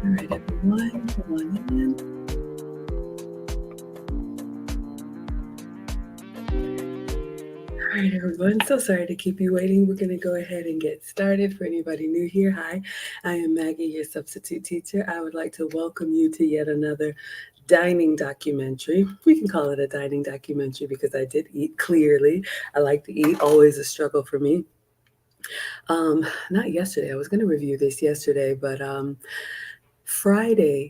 All right, everyone, come on in. All right, everyone. So sorry to keep you waiting. We're going to go ahead and get started. For anybody new here, hi, I am Maggie, your substitute teacher. I would like to welcome you to yet another dining documentary. We can call it a dining documentary because I did eat clearly. I like to eat, always a struggle for me. Not yesterday. I was going to review this yesterday, but Friday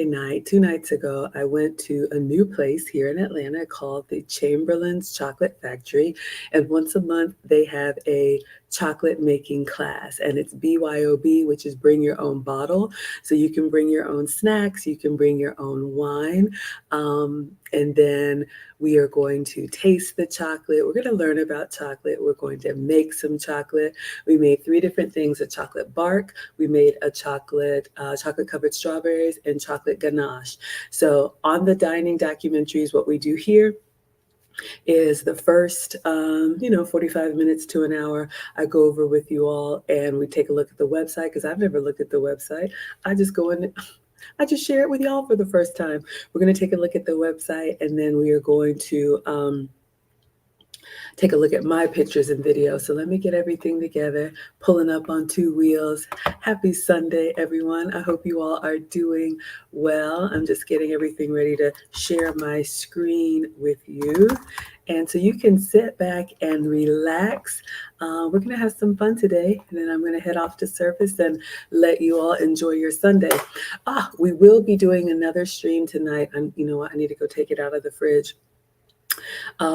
night, 2 nights ago, I went to a new place here in Atlanta called the Chamberlain's Chocolate Factory. And once a month, they have a chocolate making class, and it's BYOB, which is bring your own bottle. So you can bring your own snacks, you can bring your own wine. And then we are going to taste the chocolate. We're going to learn about chocolate. We're going to make some chocolate. We made 3 different things: a chocolate bark, we made a chocolate covered strawberries, and chocolate ganache. So on the dining documentaries, what we do here is the first 45 minutes to an hour, I go over with you all and we take a look at the website, because I've never looked at the website. I just go in, I just share it with y'all for the first time. We're going to take a look at the website, and then we are going to take a look at my pictures and videos. So let me get everything together, pulling up on 2 wheels. Happy Sunday, everyone. I hope you all are doing well. I'm just getting everything ready to share my screen with you. And so you can sit back and relax. We're going to have some fun today, and then I'm going to head off to Surface and let you all enjoy your Sunday. We will be doing another stream tonight. You know what? I need to go take it out of the fridge.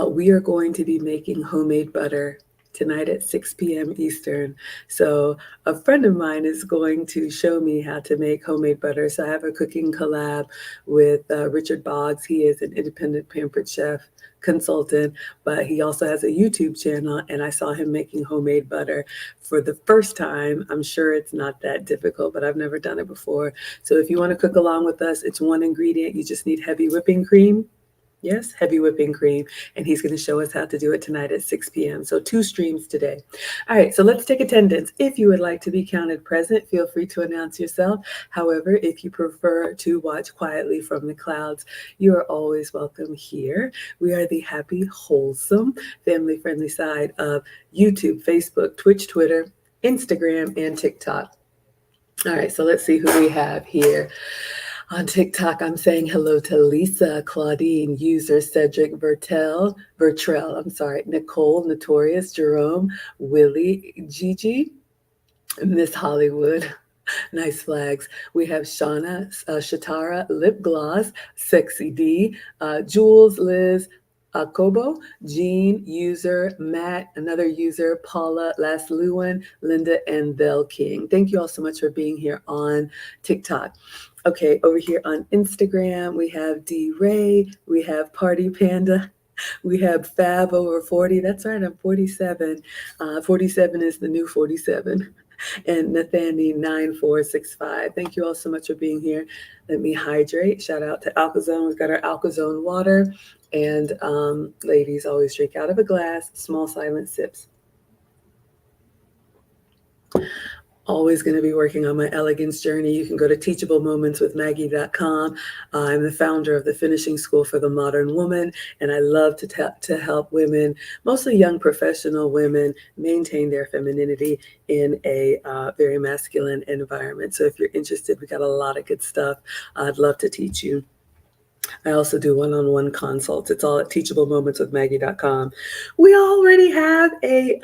We are going to be making homemade butter tonight at 6 p.m. Eastern. So a friend of mine is going to show me how to make homemade butter. So I have a cooking collab with Richard Boggs. He is an independent pampered chef consultant, but he also has a YouTube channel, and I saw him making homemade butter for the first time. I'm sure it's not that difficult, but I've never done it before. So if you want to cook along with us, it's 1 ingredient. You just need heavy whipping cream. Yes, heavy whipping cream. And he's going to show us how to do it tonight at 6 p.m. So 2 streams today. All right, so let's take attendance. If you would like to be counted present, feel free to announce yourself. However, if you prefer to watch quietly from the clouds, you are always welcome here. We are the happy, wholesome, family-friendly side of YouTube, Facebook, Twitch, Twitter, Instagram, and TikTok. All right, so let's see who we have here. On TikTok, I'm saying hello to Lisa, Claudine, user Cedric Bertrell, Nicole, Notorious, Jerome, Willie, Gigi, Miss Hollywood. Nice flags. We have Shauna, Shatara, Lip Gloss, Sexy D, Jules, Liz, Kobo, Jean, user, Matt, another user, Paula, Last Lewin, Linda, and Bell King. Thank you all so much for being here on TikTok. Okay, over here on Instagram, we have D Ray, we have Party Panda, we have Fab over 40. That's right, I'm 47. 47 is the new 47. And Nathaniel 9465. Thank you all so much for being here. Let me hydrate. Shout out to Alkazone. We've got our Alkazone water. And ladies, always drink out of a glass, small silent sips. Always going to be working on my elegance journey. You can go to teachablemomentswithmaggie.com. I'm the founder of the Finishing School for the Modern Woman, and I love to help women, mostly young professional women, maintain their femininity in a very masculine environment. So if you're interested, we got a lot of good stuff. I'd love to teach you. I also do one-on-one consults. It's all at teachablemomentswithmaggie.com. We already have a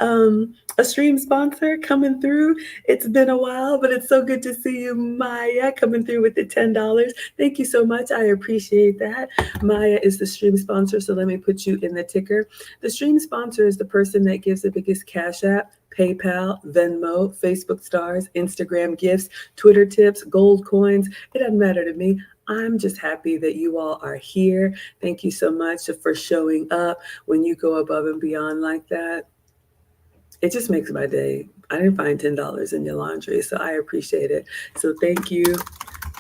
stream sponsor coming through. It's been a while, but it's so good to see you, Maya, coming through with the $10. Thank you so much. I appreciate that. Maya is the stream sponsor, so let me put you in the ticker. The stream sponsor is the person that gives the biggest Cash App, PayPal, Venmo, Facebook stars, Instagram gifts, Twitter tips, gold coins. It doesn't matter to me. I'm just happy that you all are here. Thank you so much for showing up. When you go above and beyond like that, it just makes my day. I didn't find $10 in your laundry, so I appreciate it. So thank you.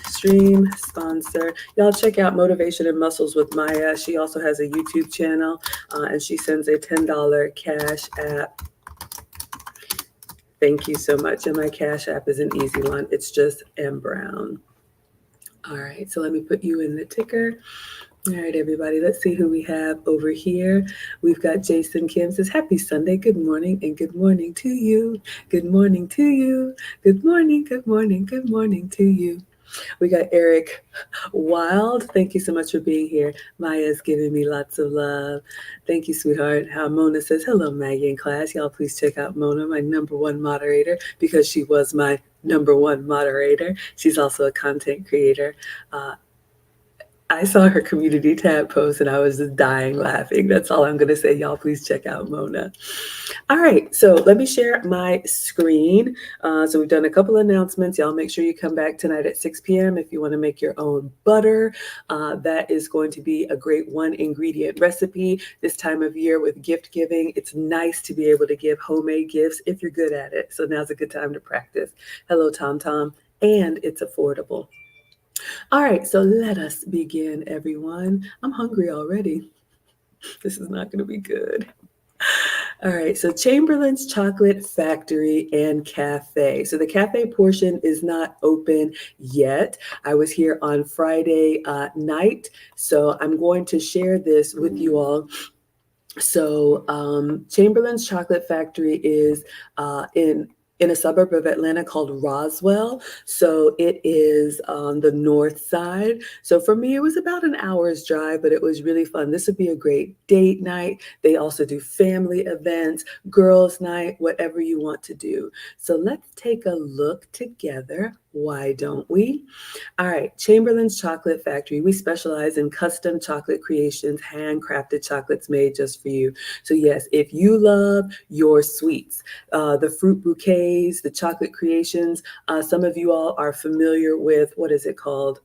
Stream sponsor. Y'all check out Motivation and Muscles with Maya. She also has a YouTube channel, and she sends a $10 Cash App Thank you so much. And my Cash App is an easy one. It's just M Brown. All right, so let me put you in the ticker. All right, everybody, let's see who we have over here. We've got Jason Kim says, Happy Sunday, good morning, and good morning to you. Good morning to you. Good morning, good morning, good morning to you. We got Eric Wild. Thank you so much for being here. Maya's giving me lots of love. Thank you, sweetheart. Mona says, hello, Maggie and class. Y'all please check out Mona, my number one moderator, because she was my number one moderator. She's also a content creator. I saw her community tab post and I was just dying laughing. That's all I'm going to say. Y'all, please check out Mona. All right, so let me share my screen. So we've done a couple of announcements. Y'all make sure you come back tonight at 6 p.m. if you want to make your own butter. That is going to be a great one ingredient recipe this time of year with gift giving. It's nice to be able to give homemade gifts if you're good at it. So now's a good time to practice. Hello, Tom Tom. And it's affordable. All right, so let us begin, everyone. I'm hungry already. This is not going to be good. All right, so Chamberlain's Chocolate Factory and Cafe. So the cafe portion is not open yet. I was here on Friday night, so I'm going to share this with you all. So Chamberlain's Chocolate Factory is in a suburb of Atlanta called Roswell. So it is on the north side. So for me, it was about an hour's drive, but it was really fun. This would be a great date night. They also do family events, girls' night, whatever you want to do. So let's take a look together. Why don't we? All right, Chamberlain's Chocolate Factory. We specialize in custom chocolate creations, handcrafted chocolates made just for you. So yes, if you love your sweets, the fruit bouquets, the chocolate creations, some of you all are familiar with, what is it called?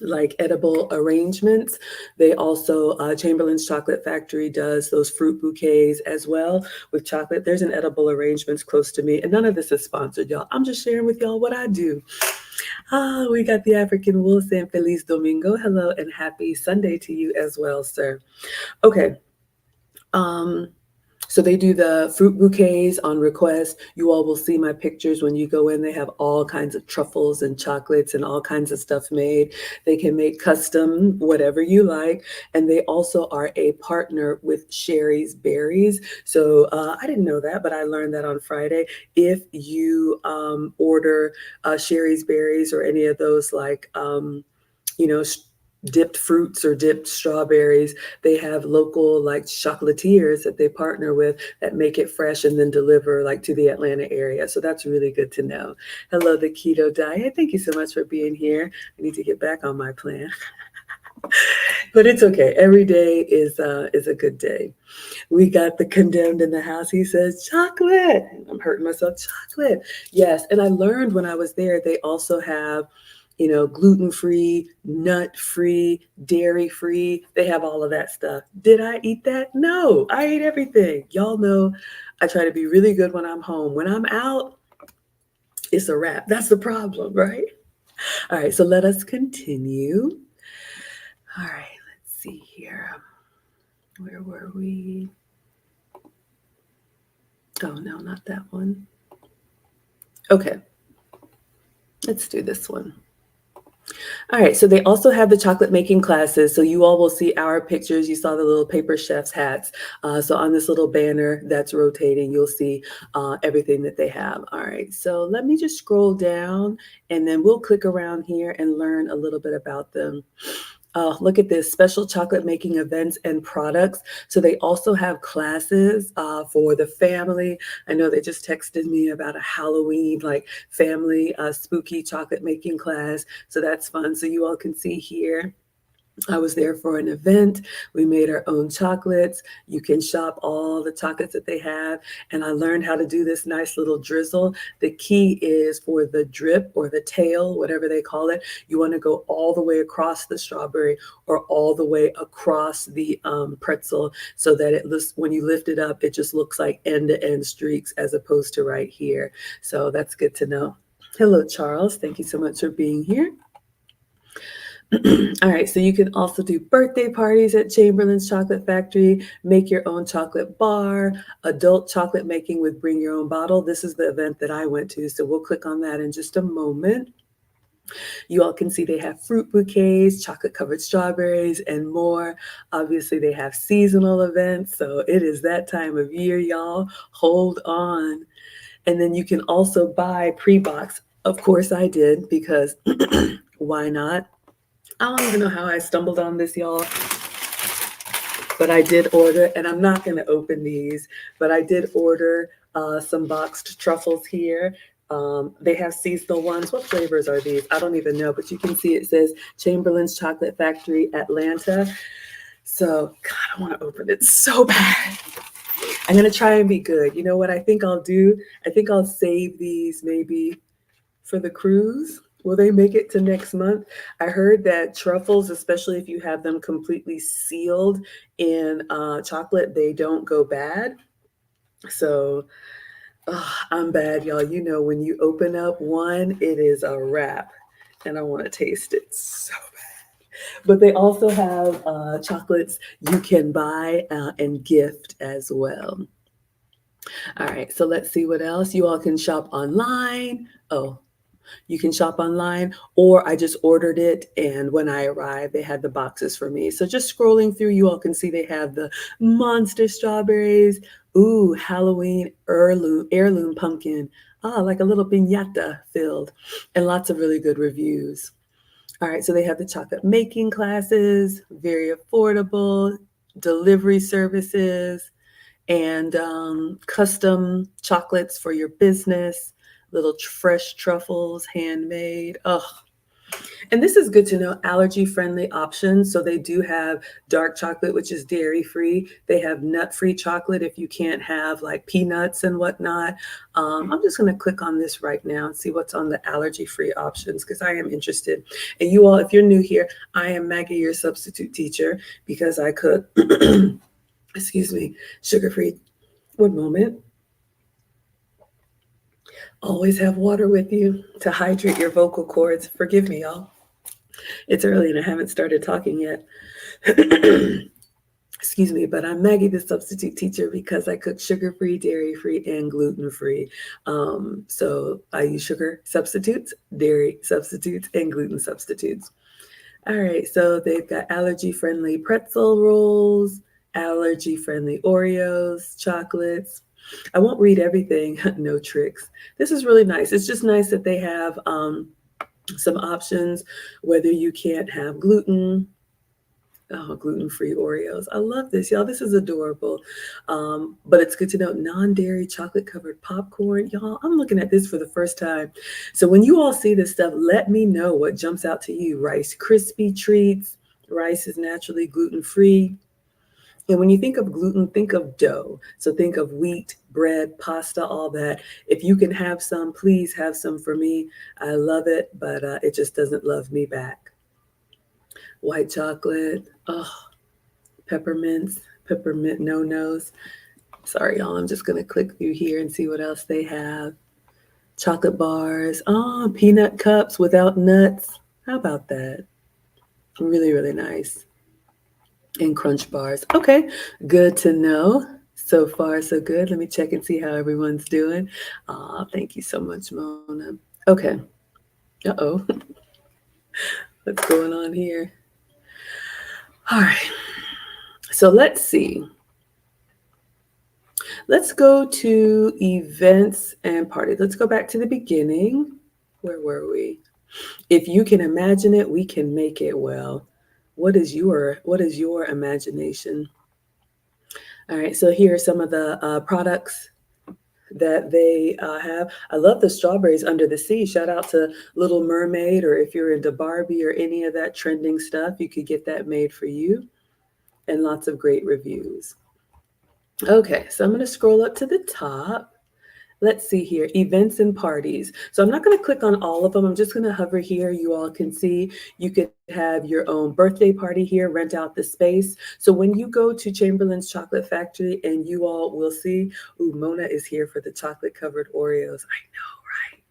Like edible arrangements. They also, Chamberlain's Chocolate Factory does those fruit bouquets as well with chocolate. There's an edible arrangements close to me, and none of this is sponsored, y'all. I'm just sharing with y'all what I do. We got the African Wool saying Feliz Domingo. Hello and happy Sunday to you as well, sir. Okay. So they do the fruit bouquets on request. You all will see my pictures when you go in. They have all kinds of truffles and chocolates and all kinds of stuff made. They can make custom, whatever you like. And they also are a partner with Sherry's Berries. So I didn't know that, but I learned that on Friday. If you order Sherry's Berries or any of those like, dipped fruits or dipped strawberries, they have local like chocolatiers that they partner with that make it fresh and then deliver like to the Atlanta area. So that's really good to know. Hello, the keto diet. Thank you so much for being here. I need to get back on my plan. But it's okay. Every day is a good day. We got the condemned in the house. He says, chocolate. I'm hurting myself. Chocolate. Yes. And I learned when I was there, they also have gluten-free, nut-free, dairy-free. They have all of that stuff. Did I eat that? No, I ate everything. Y'all know I try to be really good when I'm home. When I'm out, it's a wrap. That's the problem, right? All right, so let us continue. All right, let's see here. Where were we? Oh, no, not that one. Okay, let's do this one. All right, so they also have the chocolate making classes. So you all will see our pictures. You saw the little paper chef's hats. So on this little banner that's rotating, you'll see everything that they have. All right, so let me just scroll down and then we'll click around here and learn a little bit about them. Look at this, special chocolate making events and products. So they also have classes for the family. I know they just texted me about a Halloween, like family spooky chocolate making class. So that's fun. So you all can see here. I was there for an event. We made our own chocolates. You can shop all the chocolates that they have. And I learned how to do this nice little drizzle. The key is for the drip or the tail, whatever they call it. You want to go all the way across the strawberry or all the way across the pretzel so that it looks, when you lift it up, it just looks like end-to-end streaks as opposed to right here. So that's good to know. Hello, Charles. Thank you so much for being here. All right, so you can also do birthday parties at Chamberlain's Chocolate Factory, make your own chocolate bar, adult chocolate making with bring your own bottle. This is the event that I went to, so we'll click on that in just a moment. You all can see they have fruit bouquets, chocolate covered strawberries, and more. Obviously, they have seasonal events, so it is that time of year, y'all. Hold on. And then you can also buy pre-box. Of course I did, because why not? I don't even know how I stumbled on this, y'all, but I did order, and I'm not going to open these, but I did order some boxed truffles here. They have seasonal ones. What flavors are these? I don't even know, but you can see it says Chamberlain's Chocolate Factory, Atlanta. So, God, I want to open it so bad. I'm going to try and be good. You know what I think I'll do? I think I'll save these maybe for the cruise. Will they make it to next month? I heard that truffles, especially if you have them completely sealed in chocolate, they don't go bad. So I'm bad, y'all. You know, when you open up one, it is a wrap. And I want to taste it so bad. But they also have chocolates you can buy and gift as well. All right, so let's see what else. You all can shop online. Oh, you can shop online, or I just ordered it, and when I arrived, they had the boxes for me. So just scrolling through, you all can see they have the monster strawberries. Ooh, Halloween heirloom pumpkin. Ah, like a little piñata filled, and lots of really good reviews. All right, so they have the chocolate making classes, very affordable, delivery services, and custom chocolates for your business, little fresh truffles, handmade. Oh, and this is good to know, allergy friendly options. So they do have dark chocolate, which is dairy free. They have nut free chocolate if you can't have like peanuts and whatnot. I'm just going to click on this right now and see what's on the allergy free options, because I am interested. And you all, if you're new here, I am Maggie, your substitute teacher, because I cook, excuse me, sugar free. One moment. Always have water with you to hydrate your vocal cords. Forgive me, y'all. It's early and I haven't started talking yet. Excuse me, but I'm Maggie, the substitute teacher, because I cook sugar-free, dairy-free, and gluten-free. So I use sugar substitutes, dairy substitutes, and gluten substitutes. All right, so they've got allergy-friendly pretzel rolls, allergy-friendly Oreos, chocolates. I won't read everything, no tricks. This is really nice. It's just nice that they have some options, whether you can't have gluten. Oh, gluten-free Oreos. I love this, y'all. This is adorable. But it's good to know non-dairy chocolate-covered popcorn. Y'all, I'm looking at this for the first time. So when you all see this stuff, let me know what jumps out to you. Rice Krispie treats. Rice is naturally gluten-free. And when you think of gluten, think of dough. So think of wheat, bread, pasta, all that. If you can have some, please have some for me. I love it, but it just doesn't love me back. White chocolate, oh, peppermint no-nos. Sorry, y'all, I'm just gonna click through here and see what else they have. Chocolate bars, oh, peanut cups without nuts. How about that? Really, really nice. And crunch bars. Okay, good to know. So far, so good. Let me check and see how everyone's doing. Thank you so much, Mona. Okay. Uh-oh. What's going on here? All right. So let's see. Let's go to events and parties. Let's go back to the beginning. Where were we? If you can imagine it, we can make it. Well, what is your imagination? All right, so here are some of the products that they have. I love the strawberries under the sea. Shout out to Little Mermaid, or if you're into Barbie or any of that trending stuff, you could get that made for you. And lots of great reviews. Okay, so I'm going to scroll up to the top. Let's see here, events and parties. So I'm not going to click on all of them. I'm just going to hover here. You all can see you could have your own birthday party here, rent out the space. So when you go to Chamberlain's Chocolate Factory, and you all will see, ooh, Mona is here for the chocolate covered Oreos. I know, right?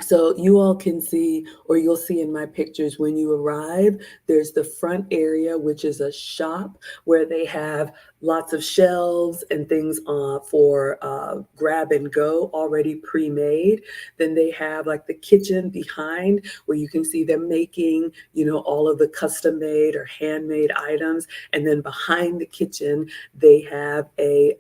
So you all can see, or you'll see in my pictures when you arrive, there's the front area, which is a shop where they have lots of shelves and things for grab and go already pre-made. Then they have like the kitchen behind where you can see them making, all of the custom made or handmade items. And then behind the kitchen, they have a,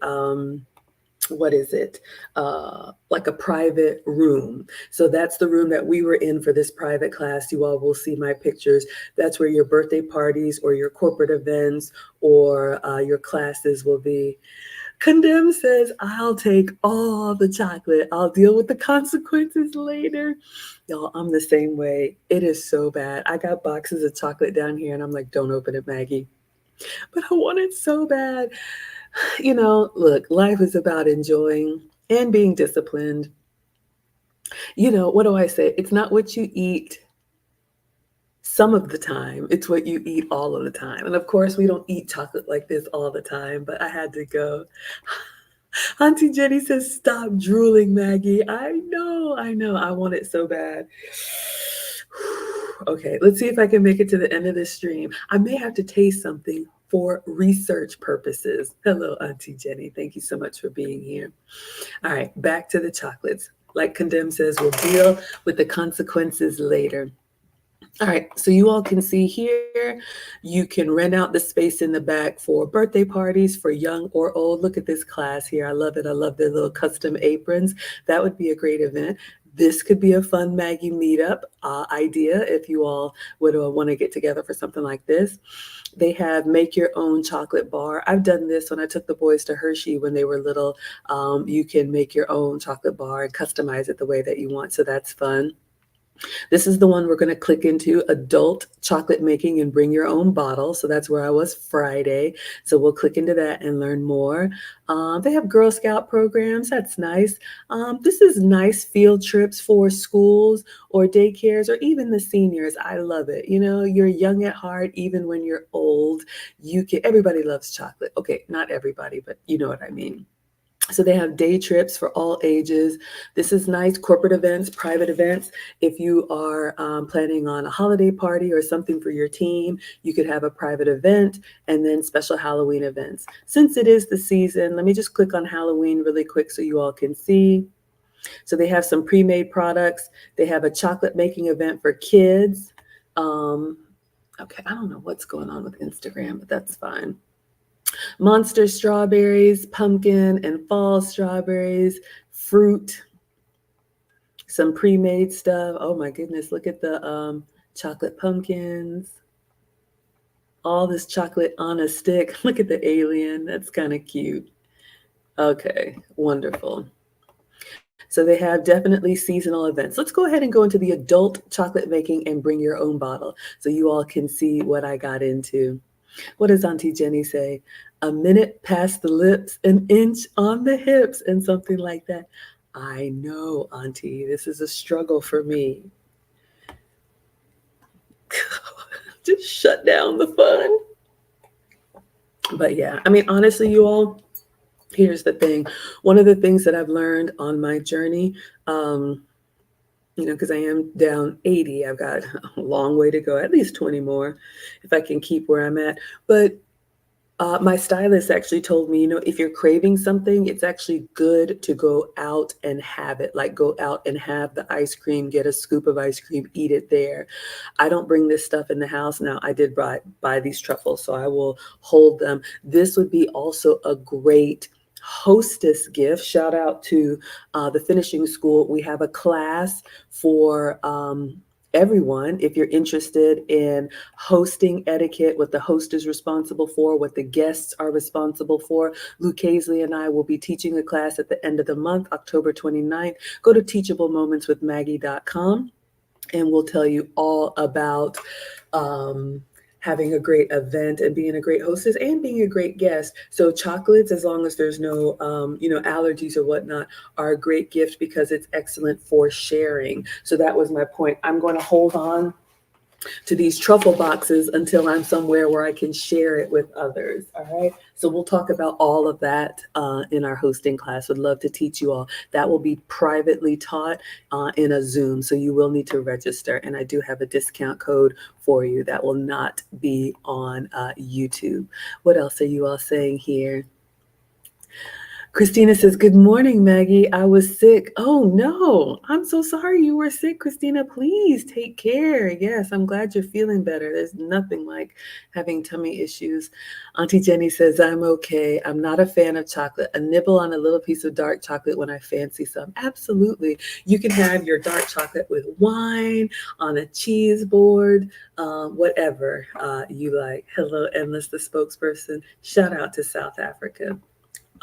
what is it? Like a private room. So that's the room that we were in for this private class. You all will see my pictures. That's where your birthday parties or your corporate events or your classes will be. Condemn says, I'll take all the chocolate. I'll deal with the consequences later. Y'all, I'm the same way. It is so bad. I got boxes of chocolate down here and I'm like, don't open it, Maggie. But I want it so bad. Look, life is about enjoying and being disciplined. What do I say? It's not what you eat some of the time, it's what you eat all of the time. And of course, we don't eat chocolate like this all the time, but I had to go. Auntie Jenny says, stop drooling, Maggie. I know. I want it so bad. Okay, let's see if I can make it to the end of this stream. I may have to taste something for research purposes. Hello, Auntie Jenny. Thank you so much for being here. All right, back to the chocolates. Like Condemn says, we'll deal with the consequences later. All right, so you all can see here, you can rent out the space in the back for birthday parties for young or old. Look at this class here. I love it. I love their little custom aprons. That would be a great event. This could be a fun Maggie meetup idea if you all would want to get together for something like this. They have make your own chocolate bar. I've done this when I took the boys to Hershey when they were little. You can make your own chocolate bar and customize it the way that you want. So that's fun. This is the one we're going to click into, adult chocolate making and bring your own bottle. So that's where I was Friday. So we'll click into that and learn more. They have Girl Scout programs. That's nice. This is nice field trips for schools or daycares or even the seniors. I love it. You're young at heart, even when you're old. Everybody loves chocolate. Okay, not everybody, but you know what I mean. So they have day trips for all ages. This is nice. Corporate events, private events. If you are planning on a holiday party or something for your team, you could have a private event and then special Halloween events. Since it is the season, let me just click on Halloween really quick so you all can see. So they have some pre-made products. They have a chocolate making event for kids. Okay, I don't know what's going on with Instagram, but that's fine. Monster strawberries, pumpkin and fall strawberries, fruit, some pre-made stuff. Oh my goodness, look at the chocolate pumpkins. All this chocolate on a stick. Look at the alien. That's kind of cute. Okay, wonderful. So they have definitely seasonal events. Let's go ahead and go into the adult chocolate making and bring your own bottle so you all can see what I got into. What does Auntie Jenny say? A minute past the lips, an inch on the hips, and something like that. I know, Auntie, this is a struggle for me. Just shut down the fun. But yeah, honestly, you all, here's the thing. One of the things that I've learned on my journey, because I am down 80, I've got a long way to go, at least 20 more, if I can keep where I'm at. But my stylist actually told me, if you're craving something, it's actually good to go out and have it. Like go out and have the ice cream, get a scoop of ice cream, eat it there. I don't bring this stuff in the house. Now, I did buy these truffles, so I will hold them. This would be also a great hostess gift. Shout out to the finishing school. We have a class for everyone. If you're interested in hosting etiquette, what the host is responsible for, what the guests are responsible for, Luke Hazley and I will be teaching a class at the end of the month, October 29th. Go to teachablemoments.com and we'll tell you all about having a great event and being a great hostess and being a great guest. So chocolates, as long as there's no, allergies or whatnot, are a great gift because it's excellent for sharing. So that was my point. I'm going to hold on to these truffle boxes until I'm somewhere where I can share it with others. All right. So we'll talk about all of that in our hosting class. Would love to teach you all. That will be privately taught in a Zoom, so you will need to register. And I do have a discount code for you that will not be on YouTube. What else are you all saying here? Christina says, "Good morning, Maggie. I was sick." Oh, no. I'm so sorry you were sick, Christina. Please take care. Yes, I'm glad you're feeling better. There's nothing like having tummy issues. Auntie Jenny says, "I'm okay. I'm not a fan of chocolate. A nibble on a little piece of dark chocolate when I fancy some." Absolutely. You can have your dark chocolate with wine, on a cheese board, whatever you like. Hello, Endless, the spokesperson. Shout out to South Africa.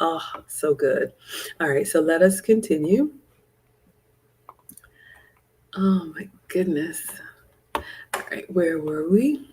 Oh, so good. All right, so let us continue. Oh my goodness. All right, where were we?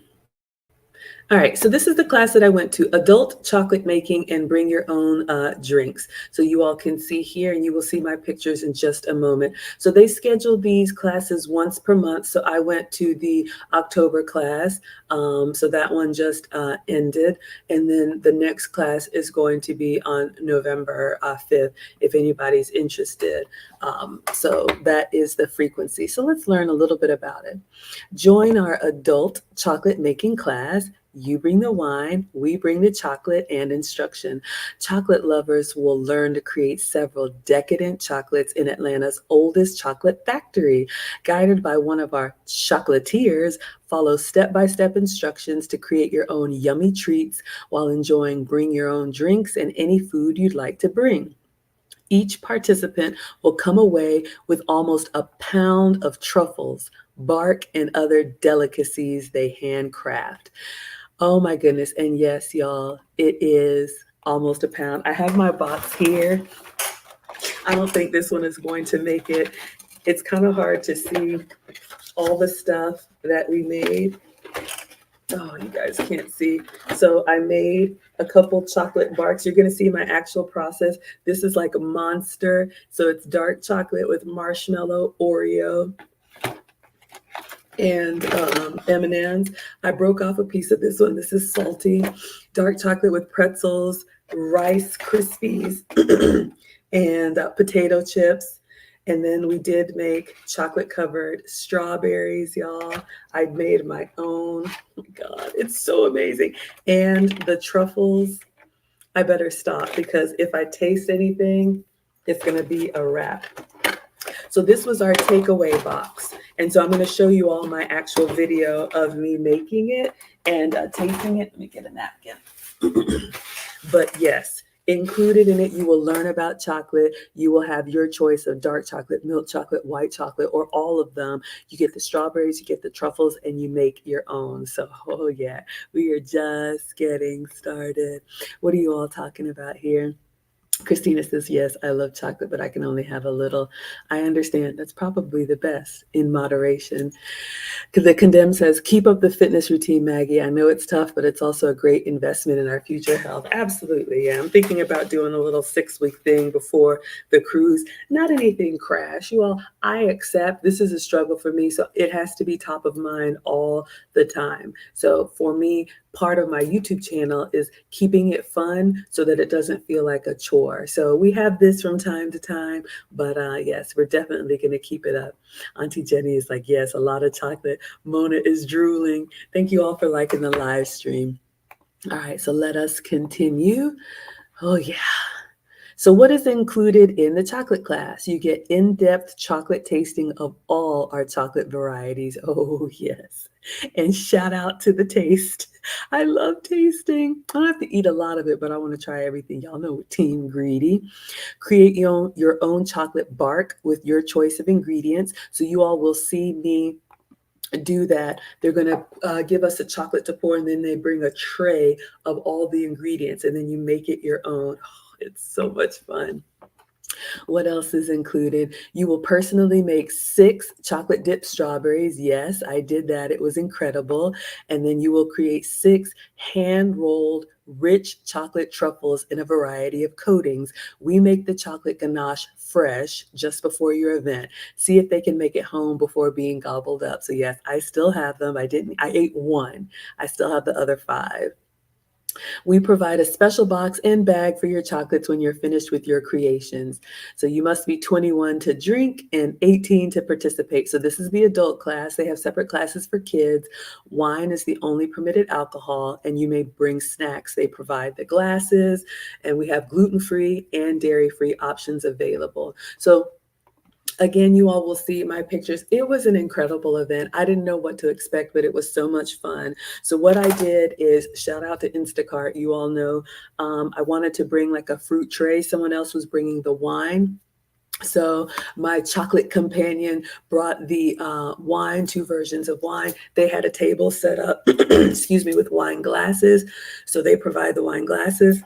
All right, so this is the class that I went to, Adult Chocolate Making and Bring Your Own Drinks. So you all can see here, and you will see my pictures in just a moment. So they schedule these classes once per month. So I went to the October class. So that one just ended. And then the next class is going to be on November 5th, if anybody's interested. So that is the frequency. So let's learn a little bit about it. Join our adult chocolate making class. You bring the wine, we bring the chocolate and instruction. Chocolate lovers will learn to create several decadent chocolates in Atlanta's oldest chocolate factory. Guided by one of our chocolatiers, follow step-by-step instructions to create your own yummy treats while enjoying bring your own drinks and any food you'd like to bring. Each participant will come away with almost a pound of truffles, bark, and other delicacies they handcraft. Oh my goodness. And yes, y'all, it is almost a pound. I have my box here. I don't think this one is going to make it. It's kind of hard to see all the stuff that we made. Oh, you guys can't see. So I made a couple chocolate barks. You're going to see my actual process. This is like a monster. So it's dark chocolate with marshmallow, Oreo, and M&Ms. I broke off a piece of this one. This is salty. Dark chocolate with pretzels, Rice Krispies, and potato chips. And then we did make chocolate covered strawberries, y'all. I made my own. Oh my God, it's so amazing. And the truffles, I better stop because if I taste anything, it's gonna be a wrap. So this was our takeaway box. And so I'm gonna show you all my actual video of me making it and tasting it. Let me get a napkin. But yes, included in it, you will learn about chocolate. You will have your choice of dark chocolate, milk chocolate, white chocolate, or all of them. You get the strawberries, you get the truffles, and you make your own. So, oh yeah, we are just getting started. What are you all talking about here? Christina says, "Yes, I love chocolate, but I can only have a little." I understand. That's probably the best in moderation. The Condemned says, "Keep up the fitness routine, Maggie. I know it's tough, but it's also a great investment in our future health." Absolutely. Yeah. I'm thinking about doing a little 6-week thing before the cruise. Not anything crash. You all, I accept this is a struggle for me. So it has to be top of mind all the time. So for me, part of my YouTube channel is keeping it fun so that it doesn't feel like a chore. So we have this from time to time, but yes, we're definitely going to keep it up. Auntie Jenny is like, "Yes, a lot of chocolate." Mona is drooling. Thank you all for liking the live stream. All right, so let us continue. Oh yeah. So what is included in the chocolate class? You get in-depth chocolate tasting of all our chocolate varieties. Oh yes. And shout out to the taste. I love tasting. I don't have to eat a lot of it, but I want to try everything. Y'all know Team Greedy. Create your own chocolate bark with your choice of ingredients. So you all will see me do that. They're going to give us a chocolate to pour, and then they bring a tray of all the ingredients, and then you make it your own. Oh, it's so much fun. What else is included? You will personally make 6 chocolate dipped strawberries. Yes, I did that. It was incredible. And then you will create 6 hand rolled rich chocolate truffles in a variety of coatings. We make the chocolate ganache fresh just before your event. See if they can make it home before being gobbled up. So yes, I still have them. I ate one. I still have the other 5. We provide a special box and bag for your chocolates when you're finished with your creations. So you must be 21 to drink and 18 to participate. So this is the adult class. They have separate classes for kids. Wine is the only permitted alcohol, and you may bring snacks. They provide the glasses, and we have gluten-free and dairy-free options available. So again, you all will see my pictures. It was an incredible event. I didn't know what to expect, but it was so much fun. So what I did is shout out to Instacart. You all know I wanted to bring like a fruit tray. Someone else was bringing the wine. So my chocolate companion brought the wine, two versions of wine. They had a table set up, excuse me, with wine glasses. So they provide the wine glasses.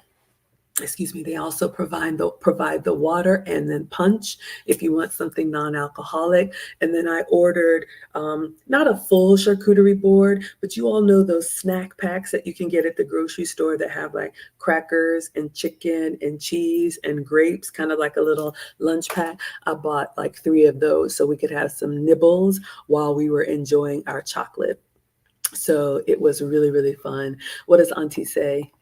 Excuse me, they also provide the water and then punch if you want something non-alcoholic. And then I ordered not a full charcuterie board, but you all know those snack packs that you can get at the grocery store that have like crackers and chicken and cheese and grapes, kind of like a little lunch pack. I bought like 3 of those so we could have some nibbles while we were enjoying our chocolate. So it was really, really fun. What does Auntie say?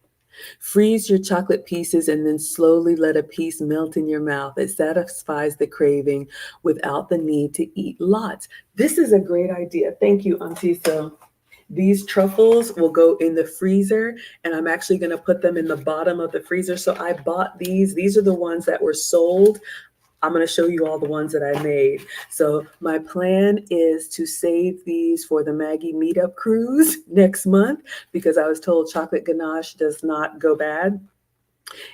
Freeze your chocolate pieces and then slowly let a piece melt in your mouth. It satisfies the craving without the need to eat lots. This is a great idea. Thank you, Auntie. So these truffles will go in the freezer, and I'm actually going to put them in the bottom of the freezer. So I bought these. These are the ones that were sold. I'm going to show you all the ones that I made. So my plan is to save these for the Maggie MEETUP cruise next month because I was told chocolate ganache does not go bad.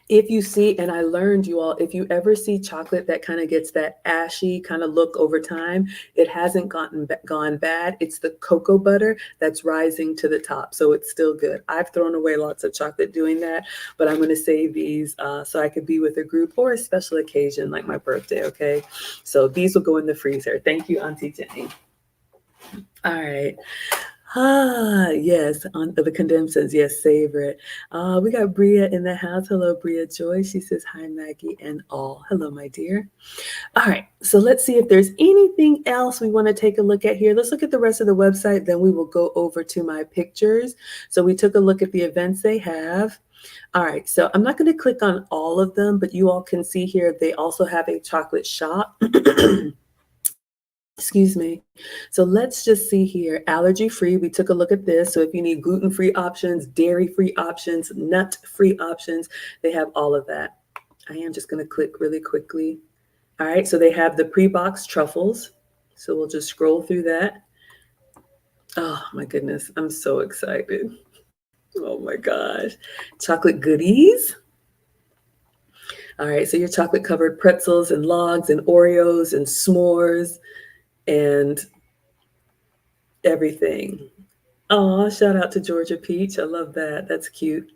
If you see, and I learned you all, if you ever see chocolate that kind of gets that ashy kind of look over time, it hasn't gone bad. It's the cocoa butter that's rising to the top. So it's still good. I've thrown away lots of chocolate doing that, but I'm going to save these so I could be with a group or a special occasion like my birthday. Okay. So these will go in the freezer. Thank you, Auntie Jenny. All right. Yes, on the condensers. Yes, savor it. We got Bria in the house. Hello, Bria Joy. She says, hi, Maggie and all. Hello, my dear. All right, so let's see if there's anything else we want to take a look at here. Let's look at the rest of the website, then we will go over to my pictures. So we took a look at the events they have. All right, so I'm not going to click on all of them, but you all can see here they also have a chocolate shop. Excuse me. So let's just see here, allergy free. We took a look at this. So if you need gluten-free options, dairy-free options, nut-free options, they have all of that. I am just going to click really quickly. All right, so they have the pre-boxed truffles. So we'll just scroll through that. Oh my goodness, I'm so excited. Oh my gosh. Chocolate goodies. All right, so your chocolate covered pretzels and logs and Oreos and s'mores and everything. Oh, shout out to Georgia Peach. I love that. That's cute.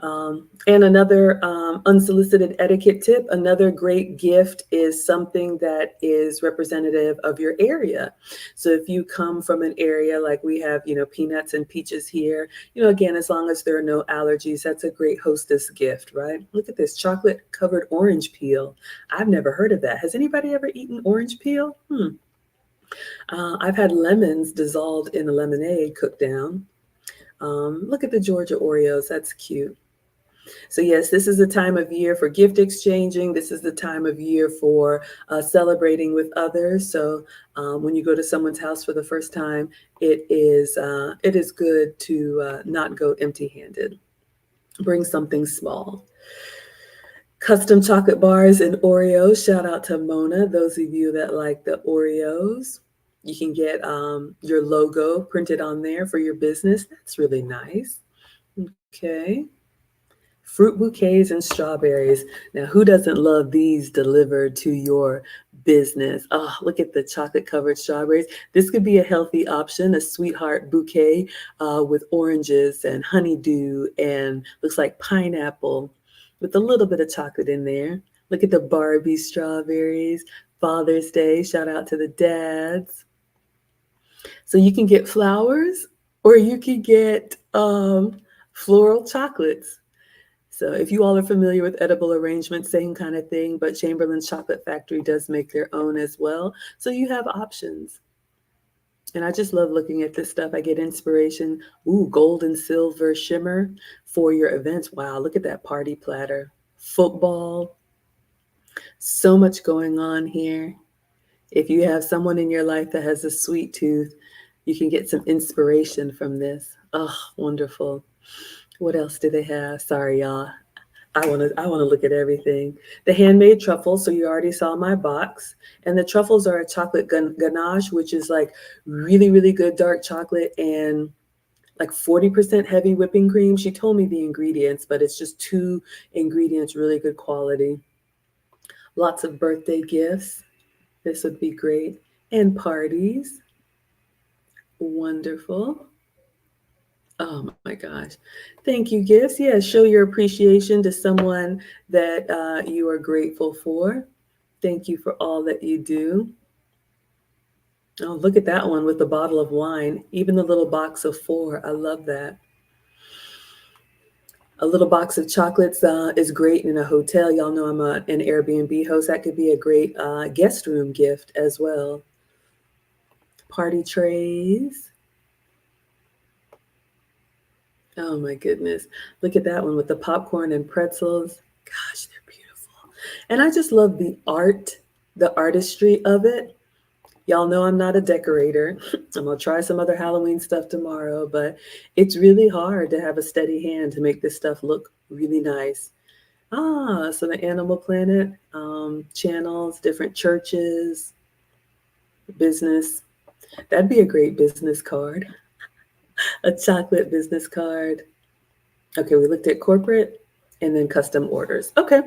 And another unsolicited etiquette tip, another great gift is something that is representative of your area. So if you come from an area like we have, peanuts and peaches here, again, as long as there are no allergies, that's a great hostess gift, right? Look at this chocolate covered orange peel. I've never heard of that. Has anybody ever eaten orange peel? I've had lemons dissolved in a lemonade cooked down. Look at the Georgia Oreos. That's cute. So yes, this is the time of year for gift exchanging. This is the time of year for celebrating with others. So when you go to someone's house for the first time, it is good to not go empty-handed. Bring something small. Custom chocolate bars and Oreos. Shout out to Mona, those of you that like the Oreos. You can get your logo printed on there for your business. That's really nice. Okay. Fruit bouquets and strawberries. Now, who doesn't love these delivered to your business? Oh, look at the chocolate covered strawberries. This could be a healthy option, a sweetheart bouquet with oranges and honeydew and looks like pineapple with a little bit of chocolate in there. Look at the Barbie strawberries. Father's Day, shout out to the dads. So you can get flowers or you can get floral chocolates. So if you all are familiar with edible arrangements, same kind of thing, but Chamberlain's Chocolate Factory does make their own as well. So you have options. And I just love looking at this stuff. I get inspiration. Ooh, gold and silver shimmer for your events. Wow, look at that party platter. Football. So much going on here. If you have someone in your life that has a sweet tooth, you can get some inspiration from this. Oh, wonderful. What else do they have? Sorry, y'all. I want to look at everything. The handmade truffles. So you already saw my box, and the truffles are a chocolate ganache, which is like really really good dark chocolate and like 40% heavy whipping cream. She told me the ingredients, but it's just two ingredients, really good quality. Lots of birthday gifts. This would be great. And parties. Wonderful. Oh my gosh. Thank you, gifts. Yeah, show your appreciation to someone that you are grateful for. Thank you for all that you do. Oh, look at that one with the bottle of wine, even the little box of four. I love that. A little box of chocolates is great in a hotel. Y'all know I'm an Airbnb host. That could be a great guest room gift as well. Party trays. Oh my goodness. Look at that one with the popcorn and pretzels. Gosh, they're beautiful. And I just love the artistry of it. Y'all know I'm not a decorator. I'm going to try some other Halloween stuff tomorrow, but it's really hard to have a steady hand to make this stuff look really nice. Ah, so the Animal Planet channels, different churches, business. That'd be a great business card, a chocolate business card. Okay, we looked at corporate and then custom orders. Okay,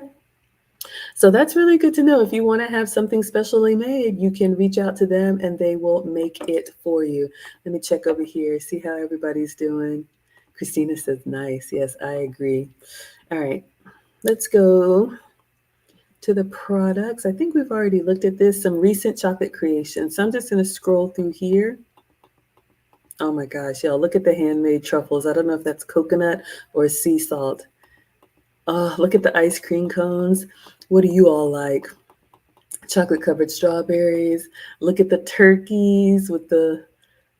so that's really good to know. If you want to have something specially made, you can reach out to them and they will make it for you. Let me check over here, see how everybody's doing. Christina says nice. Yes, I agree. All right, let's go to the products. I think we've already looked at this, some recent chocolate creations. So I'm just going to scroll through here. Oh my gosh, y'all, look at the handmade truffles. I don't know if that's coconut or sea salt. Oh, look at the ice cream cones. What do you all like? Chocolate covered strawberries. Look at the turkeys with the,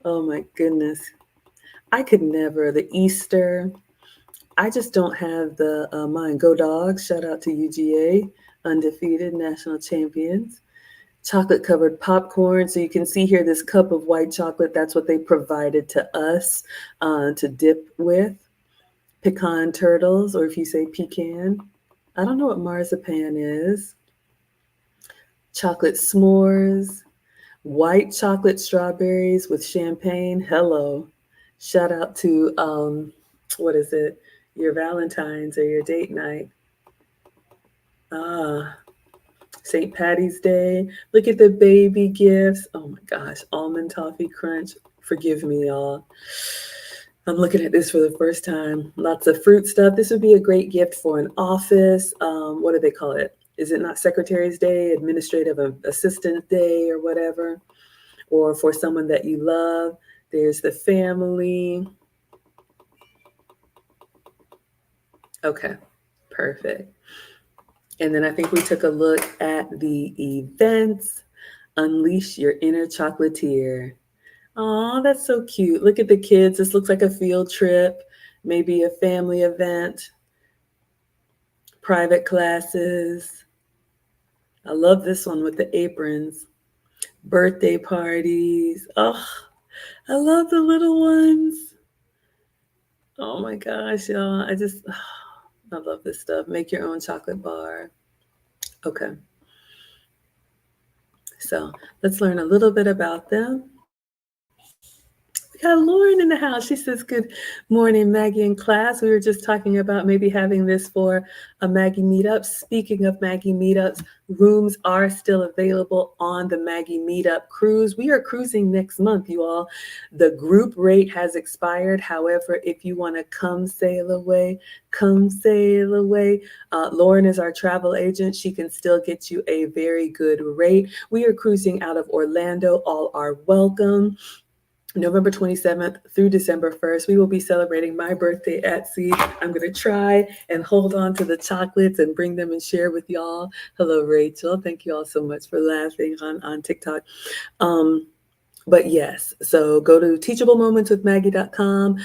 oh my goodness. I could never, the Easter. I just don't have the mine. Go Dogs. Shout out to UGA, undefeated national champions. Chocolate covered popcorn. So you can see here this cup of white chocolate. That's what they provided to us to dip with. Pecan turtles, or if you say pecan. I don't know what marzipan is. Chocolate s'mores. White chocolate strawberries with champagne. Hello. Shout out to, what is it? Your Valentine's or your date night. Ah, St. Patty's Day. Look at the baby gifts. Oh my gosh, almond toffee crunch. Forgive me, y'all. I'm looking at this for the first time. Lots of fruit stuff. This would be a great gift for an office. What do they call it? Is it not Secretary's Day, Administrative Assistant Day, or whatever? Or for someone that you love. There's the family. Okay, perfect. And then I think we took a look at the events. Unleash your inner chocolatier. Oh, that's so cute. Look at the kids. This looks like a field trip, maybe a family event, private classes. I love this one with the aprons, birthday parties. Oh, I love the little ones. Oh my gosh, y'all. I love this stuff. Make your own chocolate bar. Okay. So let's learn a little bit about them. We got Lauren in the house. She says, good morning, Maggie in class. We were just talking about maybe having this for a Maggie meetup. Speaking of Maggie meetups, rooms are still available on the Maggie meetup cruise. We are cruising next month, you all. The group rate has expired. However, if you want to come sail away, come sail away. Lauren is our travel agent. She can still get you a very good rate. We are cruising out of Orlando. All are welcome. November 27th through December 1st, we will be celebrating my birthday at sea. I'm going to try and hold on to the chocolates and bring them and share with y'all. Hello, Rachel. Thank you all so much for laughing on TikTok. But yes, so go to teachablemomentswithmaggie.com.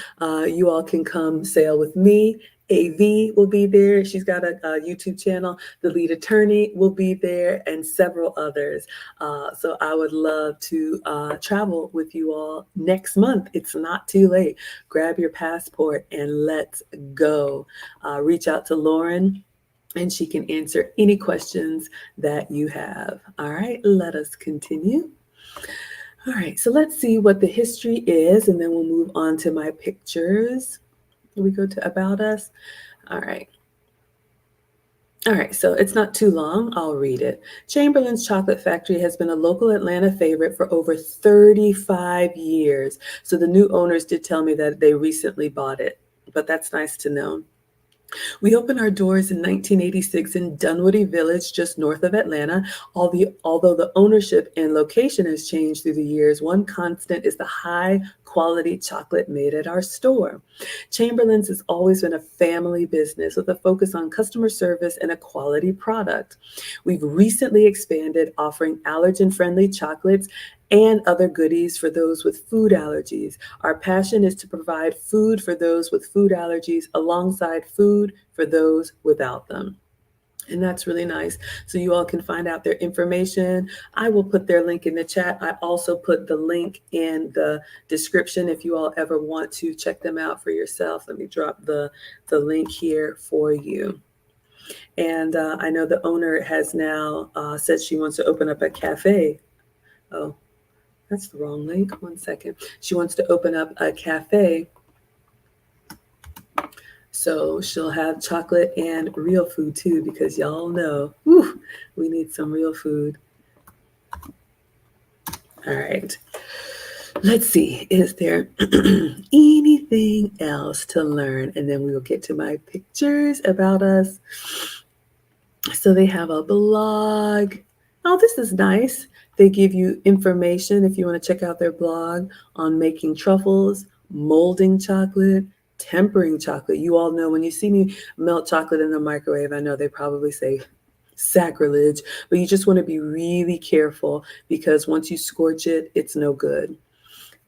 You all can come sail with me. AV will be there. She's got a YouTube channel. The lead attorney will be there, and several others. So I would love to travel with you all next month. It's not too late. Grab your passport and let's go. Reach out to Lauren, and she can answer any questions that you have. All right, let us continue. All right, so let's see what the history is, and then we'll move on to my pictures. We go to About Us. All right. All right, so it's not too long. I'll read it. Chamberlain's Chocolate Factory has been a local Atlanta favorite for over 35 years. So the new owners did tell me that they recently bought it, but that's nice to know. We opened our doors in 1986 in Dunwoody Village, just north of Atlanta. Although the ownership and location has changed through the years, one constant is the high quality chocolate made at our store. Chamberlain's has always been a family business with a focus on customer service and a quality product. We've recently expanded, offering allergen-friendly chocolates and other goodies for those with food allergies. Our passion is to provide food for those with food allergies alongside food for those without them. And that's really nice. So you all can find out their information. I will put their link in the chat. I also put the link in the description if you all ever want to check them out for yourself. Let me drop the link here for you. And I know the owner has now said she wants to open up a cafe. Oh, that's the wrong link. 1 second. She wants to open up a cafe. So she'll have chocolate and real food too, because y'all know, we need some real food. All right. Let's see. Is there anything else to learn? And then we will get to my pictures About Us. So they have a blog. Oh, this is nice. They give you information if you want to check out their blog on making truffles, molding chocolate, tempering chocolate. You all know when you see me melt chocolate in the microwave, I know they probably say sacrilege, but you just want to be really careful because once you scorch it, it's no good.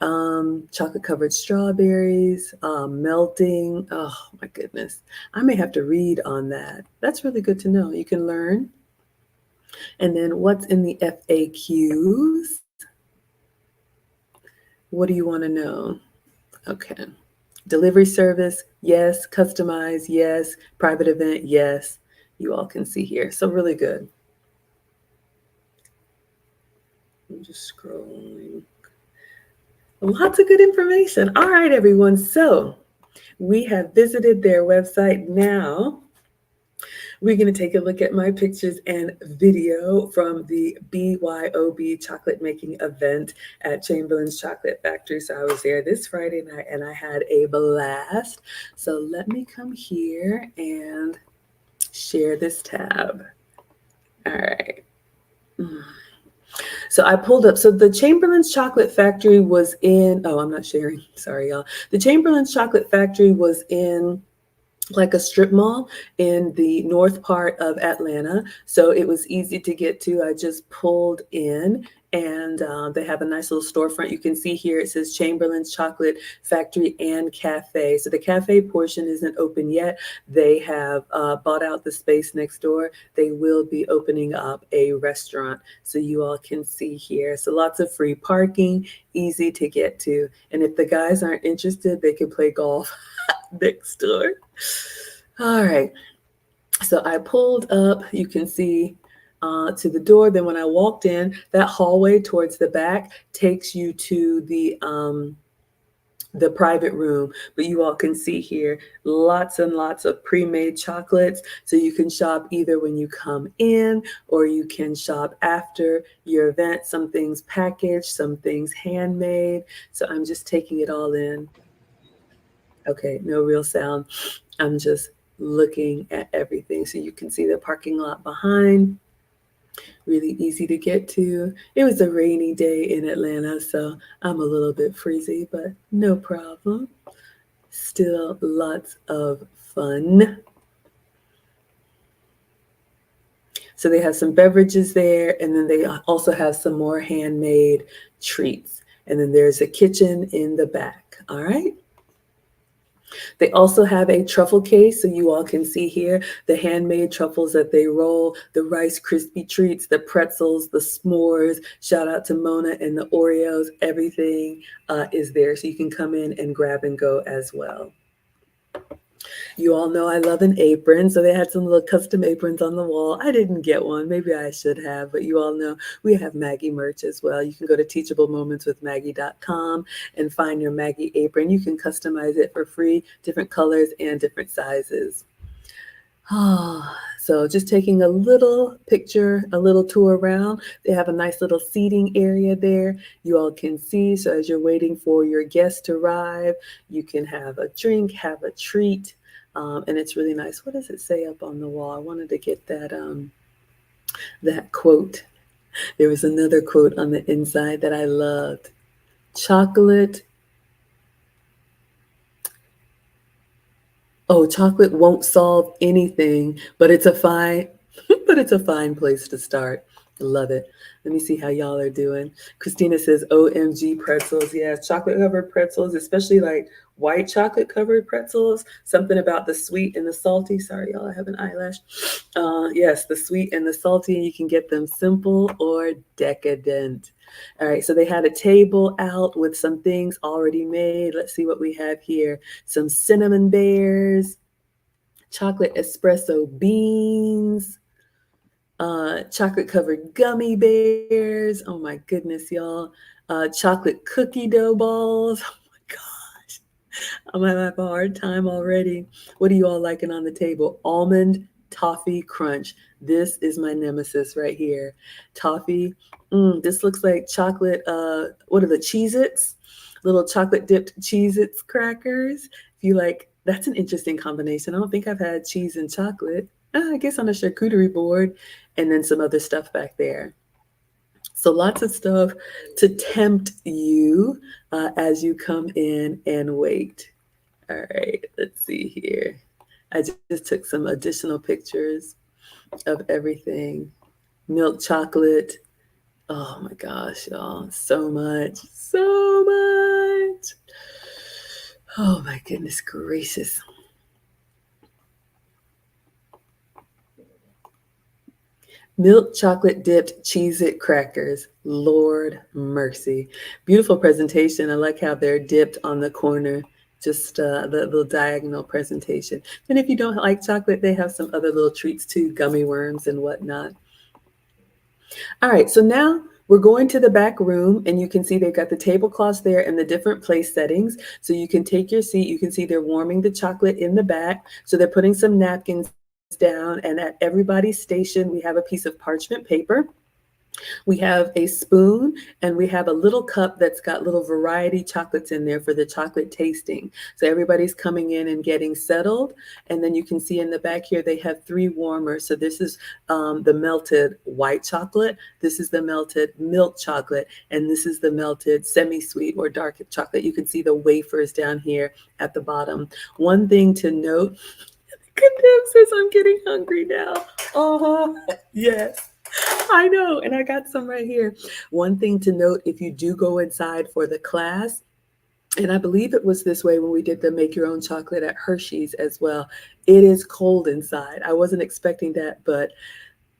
Chocolate covered strawberries, melting. Oh my goodness. I may have to read on that. That's really good to know. You can learn. And then what's in the FAQs? What do you want to know? Okay. Delivery service, yes. Customize, yes. Private event, yes. You all can see here. So really good. I'm just scrolling. Lots of good information. All right, everyone. So we have visited their website. Now we're going to take a look at my pictures and video from the BYOB chocolate making event at Chamberlain's Chocolate Factory. So I was there this Friday night and I had a blast. So let me come here and share this tab. All right. So I pulled up. So the Chamberlain's Chocolate Factory was in, I'm not sharing. Sorry, y'all. The Chamberlain's Chocolate Factory was in like a strip mall in the north part of Atlanta. So it was easy to get to. I just pulled in and they have a nice little storefront. You can see here, it says Chamberlain's Chocolate Factory and Cafe. So the cafe portion isn't open yet. They have bought out the space next door. They will be opening up a restaurant. So you all can see here. So lots of free parking, easy to get to. And if the guys aren't interested, they can play golf next door. All right. So I pulled up, you can see to the door. Then when I walked in, that hallway towards the back takes you to the private room. But you all can see here, lots and lots of pre-made chocolates. So you can shop either when you come in or you can shop after your event. Some things packaged, some things handmade. So I'm just taking it all in. Okay, no real sound. I'm just looking at everything. So you can see the parking lot behind. Really easy to get to. It was a rainy day in Atlanta, so I'm a little bit freezy, but no problem. Still lots of fun. So they have some beverages there, and then they also have some more handmade treats. And then there's a kitchen in the back. All right. They also have a truffle case, so you all can see here the handmade truffles that they roll, the Rice Krispie treats, the pretzels, the s'mores. Shout out to Mona and the Oreos. Everything is there, so you can come in and grab and go as well. You all know I love an apron, so they had some little custom aprons on the wall. I didn't get one. Maybe I should have, but you all know we have Maggie merch as well. You can go to teachablemomentswithmaggie.com and find your Maggie apron. You can customize it for free, different colors and different sizes. So just taking a little picture, a little tour around. They have a nice little seating area there. You all can see. So as you're waiting for your guests to arrive, you can have a drink, have a treat. And it's really nice. What does it say up on the wall? I wanted to get that quote. There was another quote on the inside that I loved. Chocolate. Oh, chocolate won't solve anything, but it's a fine place to start. Love it. Let me see how y'all are doing. Christina says, OMG pretzels. Yeah, chocolate covered pretzels, especially like white chocolate covered pretzels. Something about the sweet and the salty. Sorry, y'all, I have an eyelash. Yes, the sweet and the salty. You can get them simple or decadent. All right, so they had a table out with some things already made. Let's see what we have here. Some cinnamon bears, chocolate espresso beans, chocolate covered gummy bears. Oh my goodness, y'all. Chocolate cookie dough balls. Oh my gosh. I'm gonna have a hard time already. What are you all liking on the table? Almond toffee crunch. This is my nemesis right here. Toffee. This looks like chocolate. What are the Cheez-Its? Little chocolate dipped Cheez-Its crackers. If you like, that's an interesting combination. I don't think I've had cheese and chocolate. I guess on a charcuterie board, and then some other stuff back there. So lots of stuff to tempt you as you come in and wait. All right, let's see here. I just took some additional pictures of everything. Milk chocolate. Oh my gosh, y'all. So much. So much. Oh my goodness gracious. Milk chocolate dipped Cheez-It crackers. Lord mercy. Beautiful presentation. I like how they're dipped on the corner. Just the little diagonal presentation. And if you don't like chocolate, they have some other little treats too, gummy worms and whatnot. All right, so now we're going to the back room, and you can see they've got the tablecloths there and the different place settings. So you can take your seat. You can see they're warming the chocolate in the back. So they're putting some napkins down, and at everybody's station, we have a piece of parchment paper. We have a spoon, and we have a little cup that's got little variety chocolates in there for the chocolate tasting. So everybody's coming in and getting settled. And then you can see in the back here, they have 3 warmers. So this is the melted white chocolate. This is the melted milk chocolate. And this is the melted semi-sweet or dark chocolate. You can see the wafers down here at the bottom. One thing to note, says I'm getting hungry now. Yes. I know, and I got some right here. One thing to note, if you do go inside for the class, and I believe it was this way when we did the make your own chocolate at Hershey's as well, it is cold inside. I wasn't expecting that, but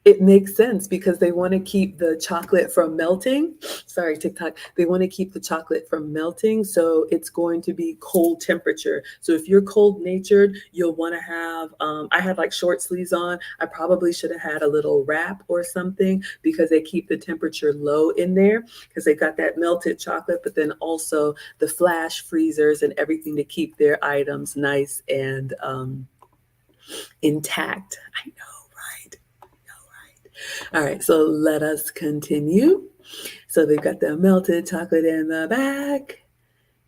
it makes sense because they want to keep the chocolate from melting. Sorry, TikTok. They want to keep the chocolate from melting. So it's going to be cold temperature. So if you're cold natured, you'll want to have, I had like short sleeves on. I probably should have had a little wrap or something because they keep the temperature low in there because they've got that melted chocolate, but then also the flash freezers and everything to keep their items nice and intact. I know. All right, so let us continue. So they've got the melted chocolate in the back.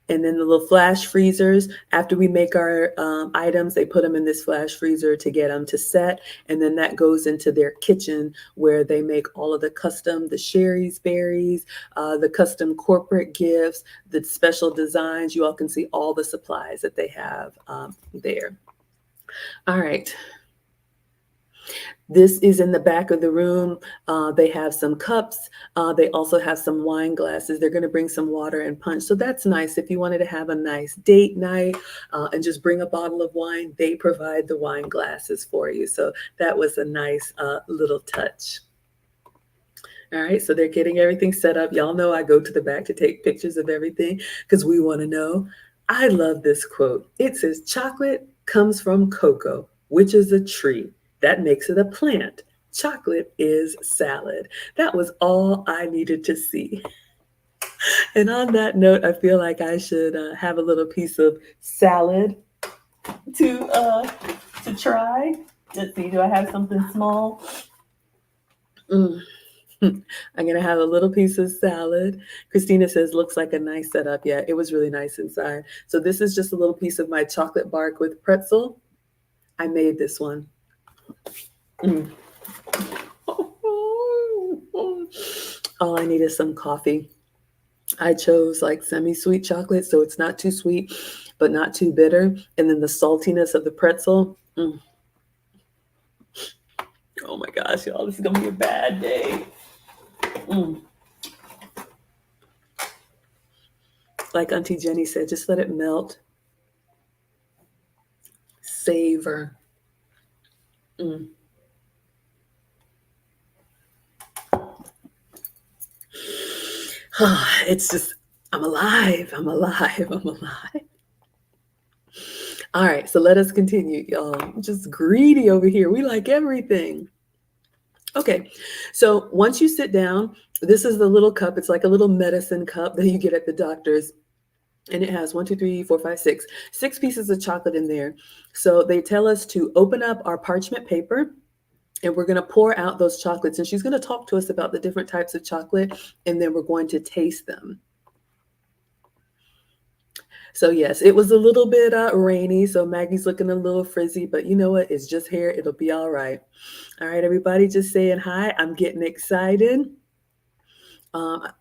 And then the little flash freezers. After we make our items, they put them in this flash freezer to get them to set. And then that goes into their kitchen where they make all of the custom, the Sherry's berries, the custom corporate gifts, the special designs. You all can see all the supplies that they have there. All right. This is in the back of the room. They have some cups. They also have some wine glasses. They're going to bring some water and punch. So that's nice. If you wanted to have a nice date night and just bring a bottle of wine, they provide the wine glasses for you. So that was a nice little touch. All right, so they're getting everything set up. Y'all know I go to the back to take pictures of everything because we want to know. I love this quote. It says, chocolate comes from cocoa, which is a tree. That makes it a plant. Chocolate is salad. That was all I needed to see. And on that note, I feel like I should have a little piece of salad to try. Let's see, do I have something small? Mm. I'm going to have a little piece of salad. Christina says, looks like a nice setup. Yeah, it was really nice inside. So this is just a little piece of my chocolate bark with pretzel. I made this one. Mm. All I need is some coffee. I chose like semi-sweet chocolate, so it's not too sweet, but not too bitter. And then the saltiness of the pretzel. Mm. Oh my gosh, y'all, this is going to be a bad day. Mm. Like Auntie Jenny said, just let it melt. Savor. Mm. It's just, I'm alive. I'm alive. I'm alive. All right, so let us continue, y'all. I'm just greedy over here. We like everything. Okay, so once you sit down, this is the little cup. It's like a little medicine cup that you get at the doctor's. And it has 1, 2, 3, 4, 5, 6 pieces of chocolate in there. So they tell us to open up our parchment paper and we're going to pour out those chocolates. And she's going to talk to us about the different types of chocolate, and then we're going to taste them. So yes, it was a little bit rainy. So Maggie's looking a little frizzy, but you know what? It's just hair. It'll be all right. All right, everybody just saying hi. I'm getting excited.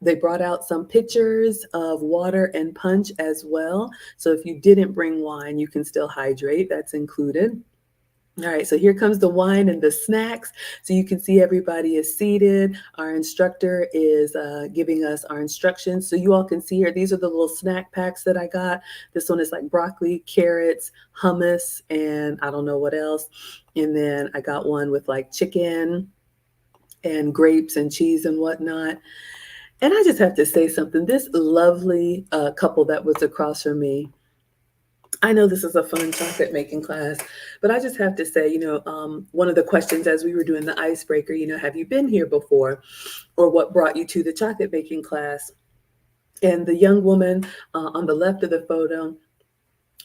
They brought out some pictures of water and punch as well. So if you didn't bring wine, you can still hydrate. That's included. All right, so here comes the wine and the snacks. So you can see everybody is seated. Our instructor is giving us our instructions. So you all can see here, these are the little snack packs that I got. This one is like broccoli, carrots, hummus, and I don't know what else. And then I got one with like chicken and grapes and cheese and whatnot. And I just have to say something. This lovely couple that was across from me, I know this is a fun chocolate making class, but I just have to say, one of the questions as we were doing the icebreaker, have you been here before, or what brought you to the chocolate making class? And the young woman on the left of the photo,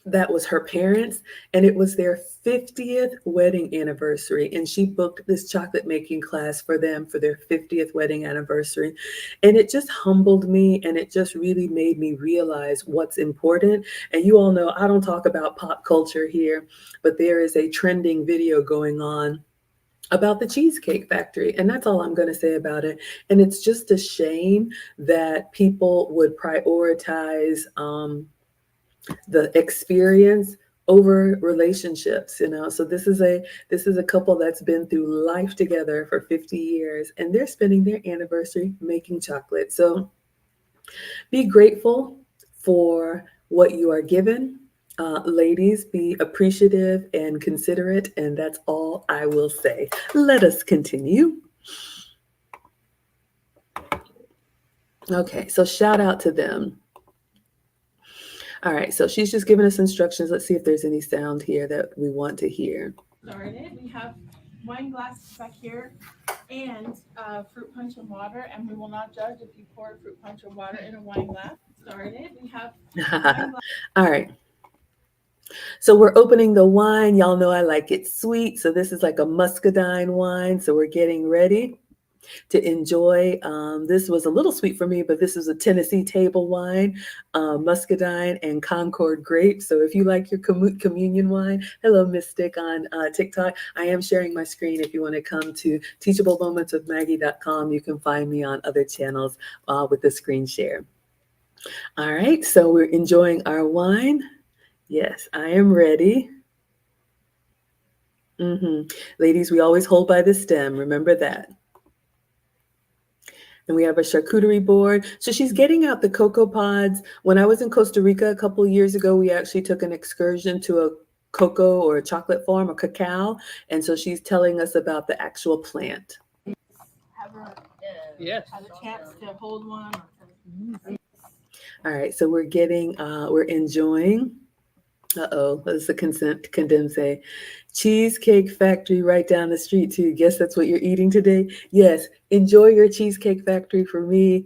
that was her parents, and it was their 50th wedding anniversary, and she booked this chocolate making class for them for their 50th wedding anniversary. And it just humbled me, and it just really made me realize what's important. And you all know I don't talk about pop culture here, but there is a trending video going on about the Cheesecake Factory, and that's all I'm going to say about it. And it's just a shame that people would prioritize the experience over relationships. So this is a couple that's been through life together for 50 years, and they're spending their anniversary making chocolate. So be grateful for what you are given. Ladies, be appreciative and considerate, and that's all I will say. Let us continue. Okay, so shout out to them. All right, so she's just giving us instructions. Let's see if there's any sound here that we want to hear. Started. We have wine glasses back here and fruit punch and water, and we will not judge if you pour fruit punch or water in a wine glass. Started. We have wine glass. All right. So we're opening the wine. Y'all know I like it sweet. So this is like a muscadine wine. So we're getting ready to enjoy. This was a little sweet for me, but this is a Tennessee table wine, muscadine and Concord grape. So if you like your communion wine, hello, Mystic on TikTok. I am sharing my screen. If you want to come to teachablemomentswithmaggie.com, you can find me on other channels with the screen share. All right, so we're enjoying our wine. Yes, I am ready. Mm-hmm. Ladies, we always hold by the stem. Remember that. And we have a charcuterie board. So she's getting out the cocoa pods. When I was in Costa Rica a couple of years ago, we actually took an excursion to a cocoa or a chocolate farm or cacao. And so she's telling us about the actual plant. Have a, Yes. have a chance to hold one. All right, so we're enjoying. Uh-oh, what does the consent condemn say? Cheesecake Factory right down the street too. Guess that's what you're eating today? Yes, enjoy your Cheesecake Factory. For me,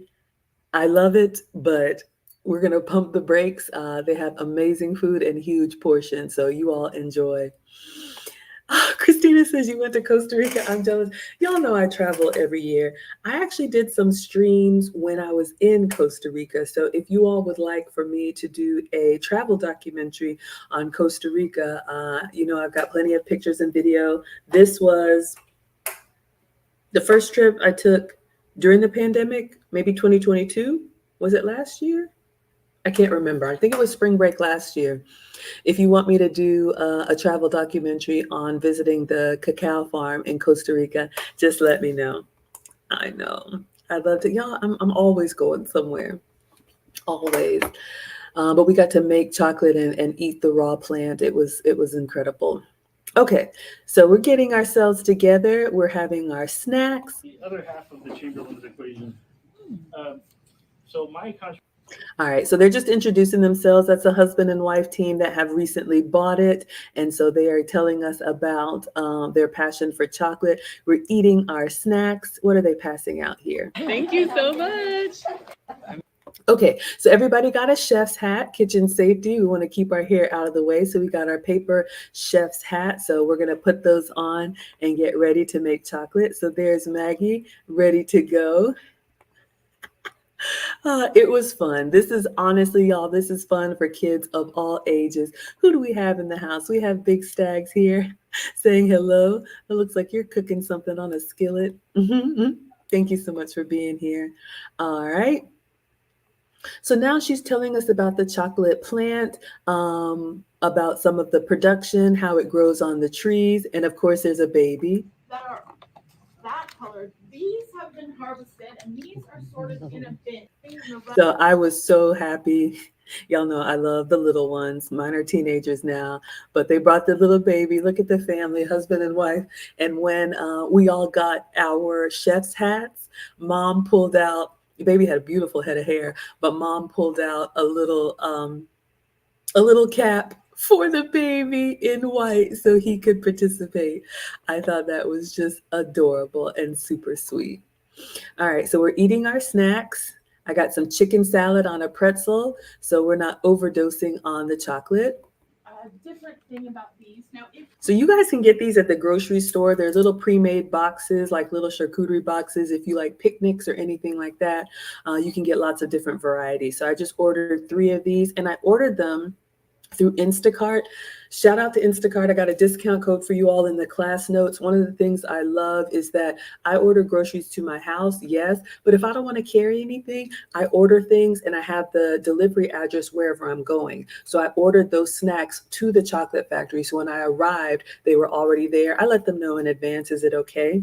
I love it, but we're gonna pump the brakes. They have amazing food and huge portions, so you all enjoy. Christina says you went to Costa Rica. I'm jealous. Y'all know I travel every year. I actually did some streams when I was in Costa Rica. So if you all would like for me to do a travel documentary on Costa Rica, I've got plenty of pictures and video. This was the first trip I took during the pandemic, maybe 2022. Was it last year? I can't remember. I think it was spring break last year. If you want me to do a travel documentary on visiting the cacao farm in Costa Rica, just let me know. I know. I'd love to. Y'all, I'm always going somewhere. Always. But we got to make chocolate and eat the raw plant. It was incredible. Okay, so we're getting ourselves together. We're having our snacks. The other half of the Chamberlain's equation. So my contribution. All right, so they're just introducing themselves. That's a husband and wife team that have recently bought it. And so they are telling us about their passion for chocolate. We're eating our snacks. What are they passing out here? Thank you so much. Okay, so everybody got a chef's hat, kitchen safety. We want to keep our hair out of the way. So we got our paper chef's hat. So we're going to put those on and get ready to make chocolate. So there's Maggie ready to go. It was fun. This is honestly, y'all, this is fun for kids of all ages. Who do we have in the house? We have Big Stags here saying hello. It looks like you're cooking something on a skillet. Thank you so much for being here. All right. So now she's telling us about the chocolate plant, about some of the production, how it grows on the trees, and of course, there's a baby. That are that color. These have been harvested and these are sorted in a bin. So I was so happy. Y'all know I love the little ones. Mine are teenagers now, but they brought the little baby. Look at the family, husband and wife. And when we all got our chef's hats, mom pulled out, the baby had a beautiful head of hair, but mom pulled out a little cap for the baby in white so he could participate. I thought that was just adorable and super sweet. All right, so we're eating our snacks. I got some chicken salad on a pretzel, so we're not overdosing on the chocolate. Different thing about these. Now, So you guys can get these at the grocery store. They're little pre-made boxes, like little charcuterie boxes. If you like picnics or anything like that, you can get lots of different varieties. So I just ordered 3 of these, and I ordered them through Instacart. Shout out to Instacart. I got a discount code for you all in the class notes. One of the things I love is that I order groceries to my house, yes, but if I don't want to carry anything, I order things and I have the delivery address wherever I'm going. So I ordered those snacks to the chocolate factory. So when I arrived, they were already there. I let them know in advance, is it okay?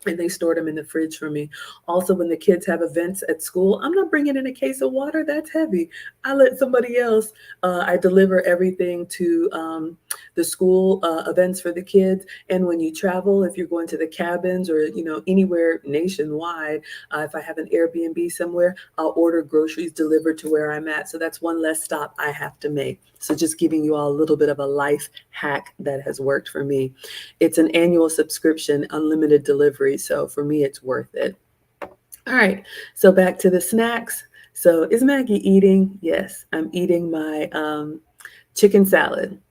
And they stored them in the fridge for me. Also, when the kids have events at school, I'm not bringing in a case of water. That's heavy. I let somebody else. I deliver everything to the school events for the kids. And when you travel, if you're going to the cabins or anywhere nationwide, if I have an Airbnb somewhere, I'll order groceries delivered to where I'm at. So that's one less stop I have to make. So just giving you all a little bit of a life hack that has worked for me. It's an annual subscription, unlimited delivery. So for me, it's worth it. All right, so back to the snacks. So is Maggie eating? Yes, I'm eating my chicken salad.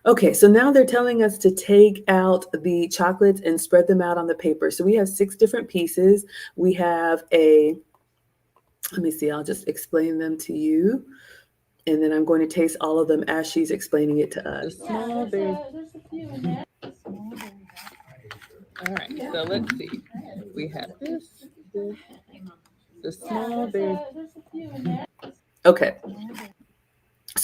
Okay, so now they're telling us to take out the chocolates and spread them out on the paper. So we have 6 different pieces. We have let me see, I'll just explain them to you. And then I'm going to taste all of them as she's explaining it to us. yeah, there's a few in there. All right, so let's see. We have this, the small berry. There's a few in there. Okay.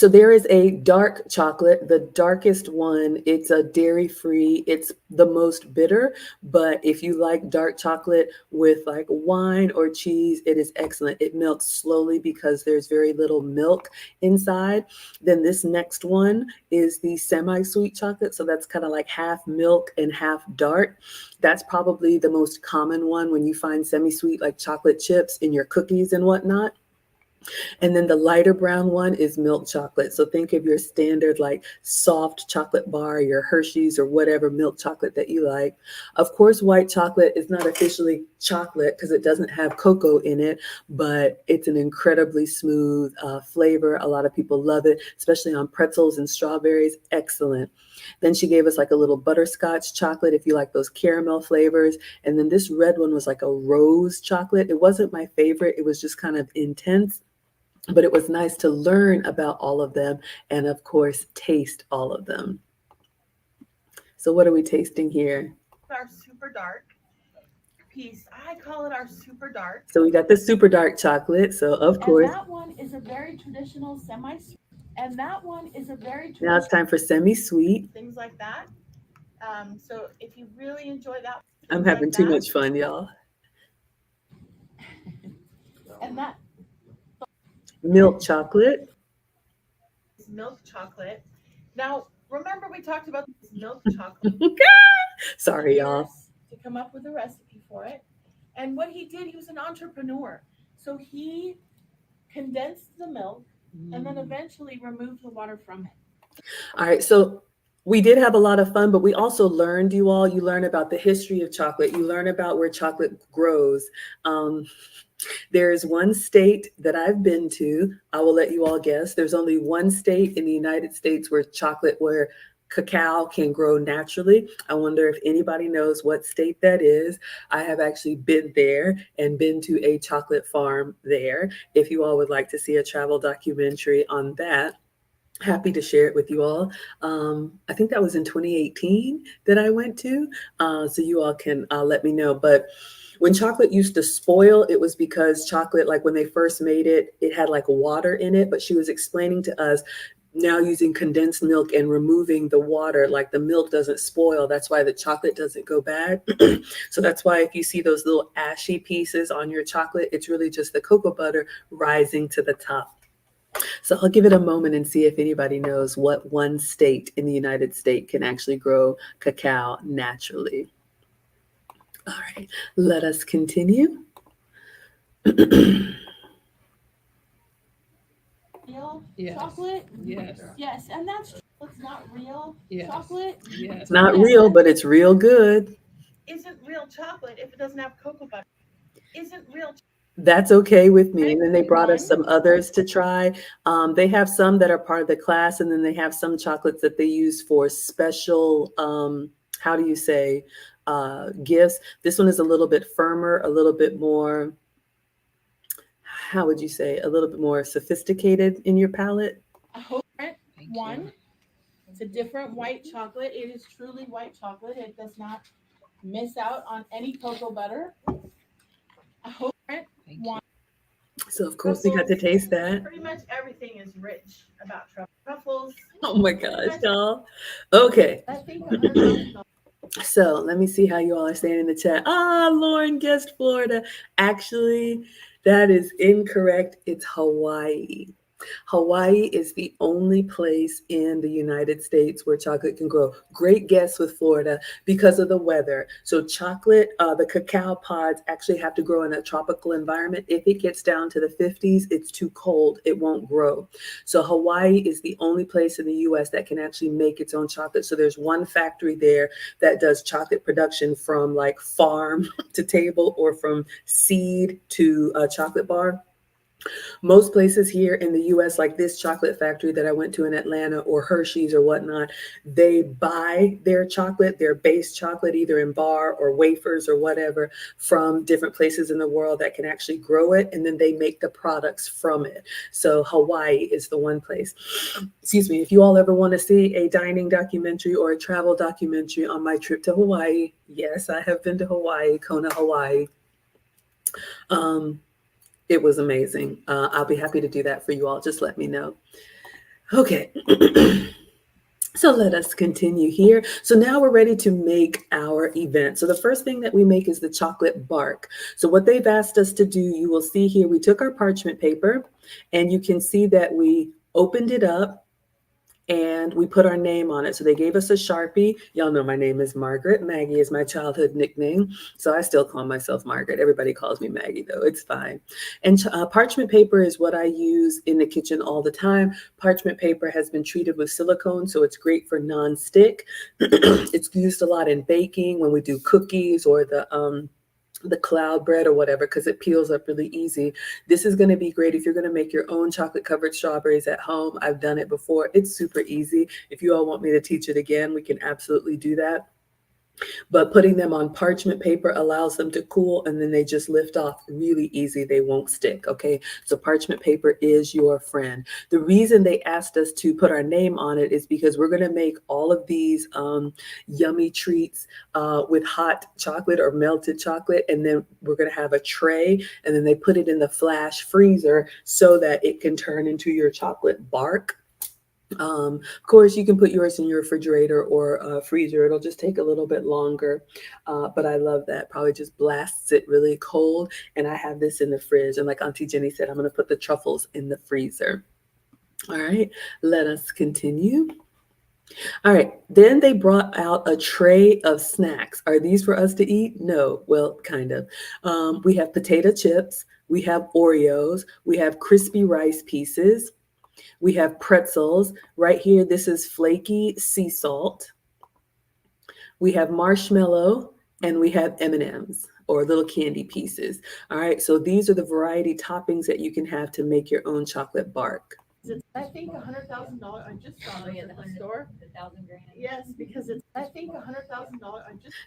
So there is a dark chocolate, the darkest one. It's a dairy free. It's the most bitter, but if you like dark chocolate with like wine or cheese, it is excellent. It melts slowly because there's very little milk inside. Then this next one is the semi-sweet chocolate. So that's kind of like half milk and half dark. That's probably the most common one when you find semi-sweet like chocolate chips in your cookies and whatnot. And then the lighter brown one is milk chocolate. So think of your standard like soft chocolate bar, your Hershey's or whatever milk chocolate that you like. Of course, white chocolate is not officially chocolate because it doesn't have cocoa in it, but it's an incredibly smooth flavor. A lot of people love it, especially on pretzels and strawberries. Excellent. Then she gave us like a little butterscotch chocolate if you like those caramel flavors. And then this red one was like a rose chocolate. It wasn't my favorite. It was just kind of intense, but it was nice to learn about all of them and, of course, taste all of them. So what are we tasting here? Our super dark piece. I call it our super dark. So we got the super dark chocolate. So, of course. And that one is a very traditional semi-sweet. And that one is a very traditional. Now it's time for semi-sweet. Things like that. So if you really enjoy that. I'm having too much fun, y'all. And that. Milk chocolate. Milk chocolate. Now, remember we talked about this milk chocolate. Sorry, y'all. To come up with a recipe for it. And what he did, he was an entrepreneur. So he condensed the milk and then eventually removed the water from it. All right. So we did have a lot of fun, but we also learned, you learn about the history of chocolate. You learn about where chocolate grows. There's one state that I've been to. I will let you all guess. There's only one state in the United States where cacao can grow naturally. I wonder if anybody knows what state that is. I have actually been there and been to a chocolate farm there. If you all would like to see a travel documentary on that, happy to share it with you all. I think that was in 2018 that I went to. So you all can let me know. But when chocolate used to spoil, it was because chocolate, like when they first made it, it had like water in it. But she was explaining to us now using condensed milk and removing the water, like the milk doesn't spoil. That's why the chocolate doesn't go bad. So that's why if you see those little ashy pieces on your chocolate, it's really just the cocoa butter rising to the top. So I'll give it a moment and see if anybody knows what one state in the United States can actually grow cacao naturally. All right, let us continue. Real Yes. chocolate? Yes. Yes, and that's true. It's not real Yes. chocolate. Yes. It's not real, but it's real good. Isn't real chocolate if it doesn't have cocoa butter. Isn't real. That's okay with me. And then they brought us some others to try. They have some that are part of the class, and then they have some chocolates that they use for special, how do you say, gifts. This one is a little bit firmer, a little bit more, how would you say, a little bit more sophisticated in your palate. I hope Thank one. you. It's a different white chocolate. It is truly white chocolate. It does not miss out on any cocoa butter. I hope Thank one. So of course we got to taste that. Pretty much everything is rich about truffles. Oh my gosh, y'all. Okay. I think $100,000. So let me see how you all are saying in the chat. Lauren guessed Florida. Actually, that is incorrect. It's Hawaii. Hawaii is the only place in the United States where chocolate can grow. Great guess with Florida because of the weather. So chocolate, the cacao pods actually have to grow in a tropical environment. If it gets down to the 50s, it's too cold. It won't grow. So Hawaii is the only place in the US that can actually make its own chocolate. So there's one factory there that does chocolate production from like farm to table or from seed to a chocolate bar. Most places here in the US, like this chocolate factory that I went to in Atlanta or Hershey's or whatnot, they buy their chocolate, their base chocolate, either in bar or wafers or whatever, from different places in the world that can actually grow it. And then they make the products from it. So Hawaii is the one place. Excuse me. If you all ever want to see a dining documentary or a travel documentary on my trip to Hawaii, yes, I have been to Hawaii, Kona, Hawaii. It was amazing. I'll be happy to do that for you all. Just let me know. Okay. So let us continue here. So now we're ready to make our event. So the first thing that we make is the chocolate bark. So what they've asked us to do, you will see here, we took our parchment paper and you can see that we opened it up and we put our name on it. So they gave us a Sharpie. Y'all know my name is Margaret. Maggie is my childhood nickname. So I still call myself Margaret. Everybody calls me Maggie though, it's fine. And parchment paper is what I use in the kitchen all the time. Parchment paper has been treated with silicone, so it's great for non-stick. It's used a lot in baking when we do cookies or the cloud bread or whatever, because it peels up really easy. This is going to be great if you're going to make your own chocolate covered strawberries at home. I've done it before. It's super easy. If you all want me to teach it again, we can absolutely do that. But putting them on parchment paper allows them to cool and then they just lift off really easy. They won't stick. Okay. So parchment paper is your friend. The reason they asked us to put our name on it is because we're going to make all of these yummy treats with hot chocolate or melted chocolate. And then we're going to have a tray and then they put it in the flash freezer so that it can turn into your chocolate bark. Of course, you can put yours in your refrigerator or freezer. It'll just take a little bit longer, but I love that. Probably just blasts it really cold. And I have this in the fridge. And like Auntie Jenny said, I'm going to put the truffles in the freezer. All right, let us continue. All right, then they brought out a tray of snacks. Are these for us to eat? No, well, kind of. We have potato chips. We have Oreos. We have crispy rice pieces. We have pretzels. Right here, this is flaky sea salt. We have marshmallow and we have M&Ms or little candy pieces. All right, so these are the variety toppings that you can have to make your own chocolate bark. It's, I think, $100,000. I just saw it at the store. Yes, because it's, I think, $100,000.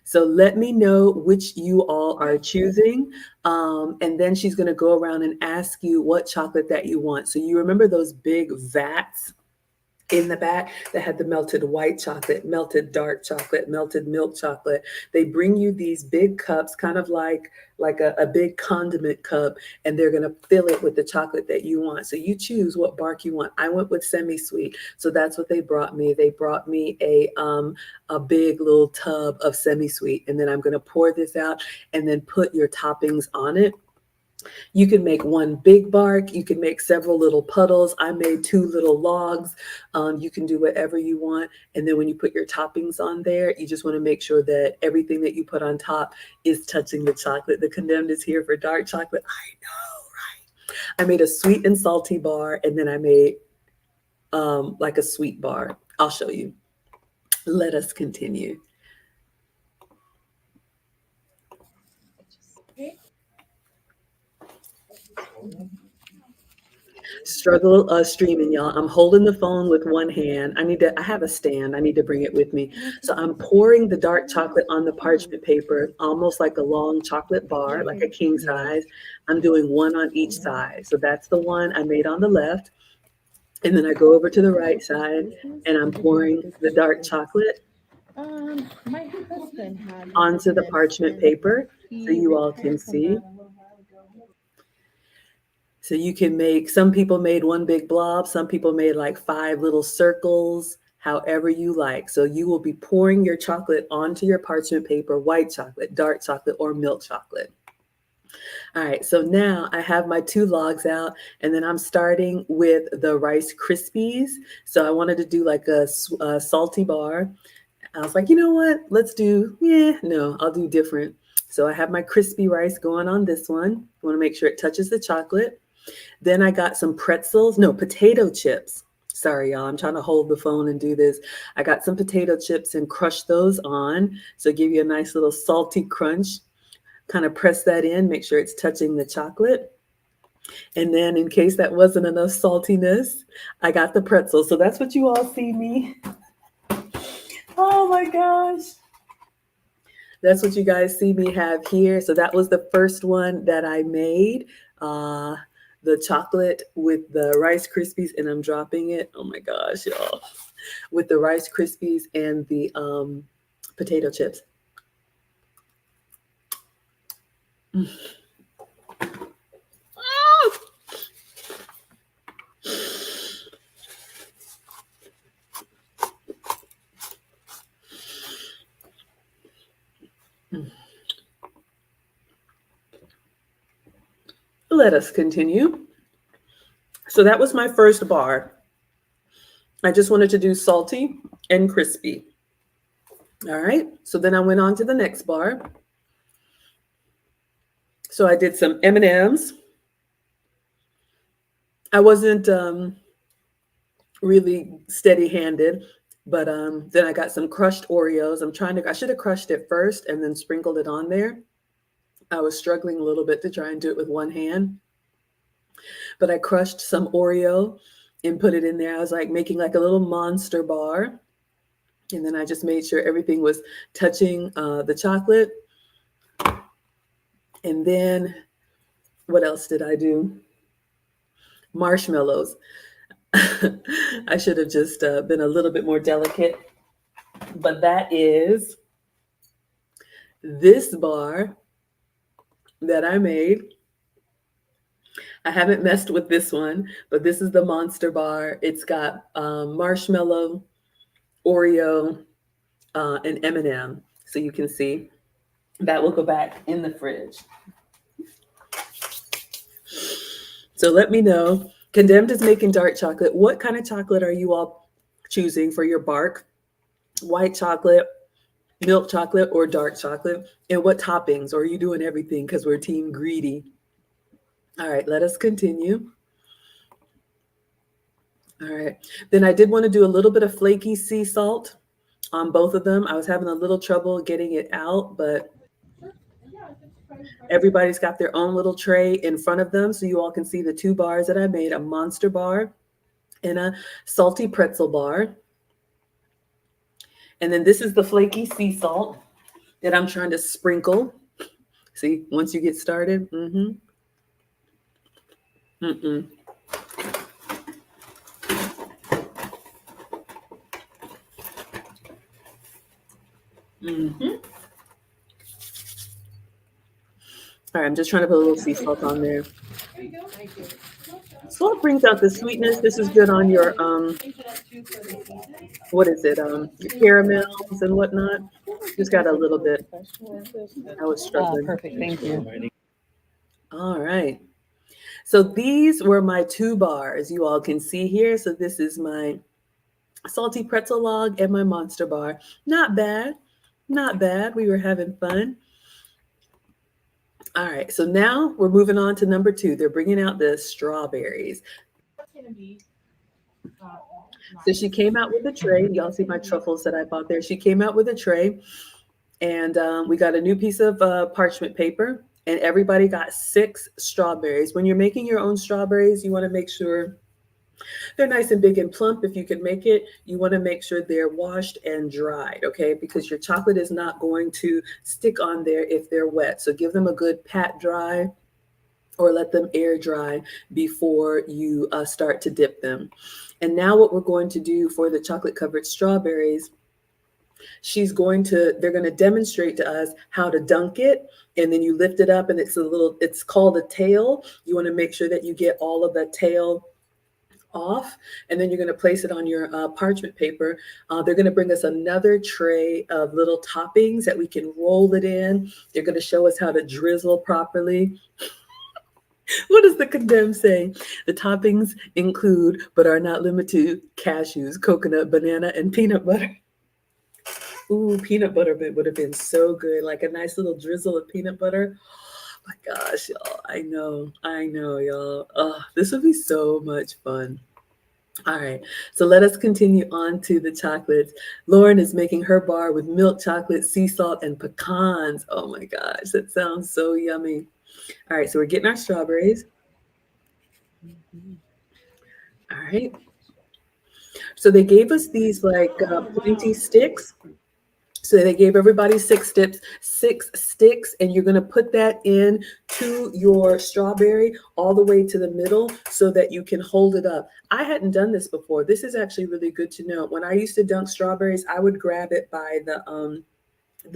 So let me know which you all are choosing. And then she's going to go around and ask you what chocolate that you want. So you remember those big vats in the back that had the melted white chocolate, melted dark chocolate, melted milk chocolate. They bring you these big cups, kind of like a big condiment cup, and they're going to fill it with the chocolate that you want. So you choose what bark you want. I went with semi-sweet, so that's what they brought me. They brought me a big little tub of semi-sweet, and then I'm going to pour this out and then put your toppings on it. You can make one big bark. You can make several little puddles. I made 2 little logs. You can do whatever you want. And then when you put your toppings on there, you just want to make sure that everything that you put on top is touching the chocolate. The Condemned is here for dark chocolate. I know, right? I made a sweet and salty bar, and then I made like a sweet bar. I'll show you. Let us continue. Struggle streaming, y'all. I'm holding the phone with one hand. I have a stand. I need to bring it with me. So I'm pouring the dark chocolate on the parchment paper, almost like a long chocolate bar, like a king size. I'm doing one on each side. So that's the one I made on the left. And then I go over to the right side and I'm pouring the dark chocolate My husband had onto the parchment paper so you all can see. So you can make, some people made one big blob, some people made like 5 little circles, however you like. So you will be pouring your chocolate onto your parchment paper, white chocolate, dark chocolate, or milk chocolate. All right, so now I have my 2 logs out, and then I'm starting with the Rice Krispies. So I wanted to do like a salty bar. I was like, you know what? I'll do different. So I have my crispy rice going on this one. I want to make sure it touches the chocolate. Then I got some potato chips. Sorry, y'all, I'm trying to hold the phone and do this. I got some potato chips and crushed those on. So give you a nice little salty crunch. Kind of press that in, make sure it's touching the chocolate. And then in case that wasn't enough saltiness, I got the pretzel. So that's what you all see me. Oh my gosh. That's what you guys see me have here. So that was the first one that I made. The chocolate with the Rice Krispies, and I'm dropping it. Oh my gosh, y'all. With the Rice Krispies and the potato chips. Let us continue. So that was my first bar. I just wanted to do salty and crispy. All right, so then I went on to the next bar. So I did some M&Ms. I wasn't really steady-handed, but then I got some crushed Oreos. I should have crushed it first and then sprinkled it on there. I was struggling a little bit to try and do it with one hand, but I crushed some Oreo and put it in there. I was like making like a little monster bar. And then I just made sure everything was touching the chocolate. And then what else did I do? Marshmallows. I should have just been a little bit more delicate. But that is this bar that I made. I haven't messed with this one, but this is the monster bar. It's got marshmallow, Oreo, and M&M. So you can see that will go back in the fridge. So let me know. Condemned is making dark chocolate. What kind of chocolate are you all choosing for your bark? White chocolate, milk chocolate, or dark chocolate? And what toppings? Or are you doing everything because we're team greedy? All right, let us continue. All right, then I did want to do a little bit of flaky sea salt on both of them. I was having a little trouble getting it out, but everybody's got their own little tray in front of them, so you all can see the two bars that I made, a monster bar and a salty pretzel bar. And then this is the flaky sea salt that I'm trying to sprinkle. See, once you get started, All right, I'm just trying to put a little sea salt on there. There you go. Thank you. Salt brings out the sweetness. This is good on your what is it? Your caramels and whatnot. Just got a little bit. I was struggling. Perfect, thank you. All right. So these were my two bars you all can see here. So this is my salty pretzel log and my monster bar. Not bad. Not bad. We were having fun. All right. So now we're moving on to number 2. They're bringing out the strawberries. So she came out with a tray. Y'all see my truffles that I bought there. She came out with a tray, and we got a new piece of parchment paper, and everybody got 6 strawberries. When you're making your own strawberries, you want to make sure they're nice and big and plump. If you can make it, you want to make sure they're washed and dried, okay? Because your chocolate is not going to stick on there if they're wet. So give them a good pat dry or let them air dry before you start to dip them. And now what we're going to do for the chocolate covered strawberries, they're going to demonstrate to us how to dunk it. And then you lift it up and it's called a tail. You want to make sure that you get all of the tail off, and then you're going to place it on your parchment paper. They're going to bring us another tray of little toppings that we can roll it in. They're going to show us how to drizzle properly. What does the condemned say? The toppings include, but are not limited to, cashews, coconut, banana, and peanut butter. Ooh, peanut butter would have been so good. Like a nice little drizzle of peanut butter. Oh my gosh, y'all. I know, y'all. This would be so much fun. All right, so let us continue on to the chocolates. Lauren is making her bar with milk chocolate, sea salt, and pecans. Oh my gosh, that sounds so yummy. All right, so we're getting our strawberries. All right. So they gave us these like pointy sticks. So they gave everybody 6 sticks, and you're going to put that in to your strawberry all the way to the middle so that you can hold it up. I hadn't done this before. This is actually really good to know. When I used to dunk strawberries, I would grab it by the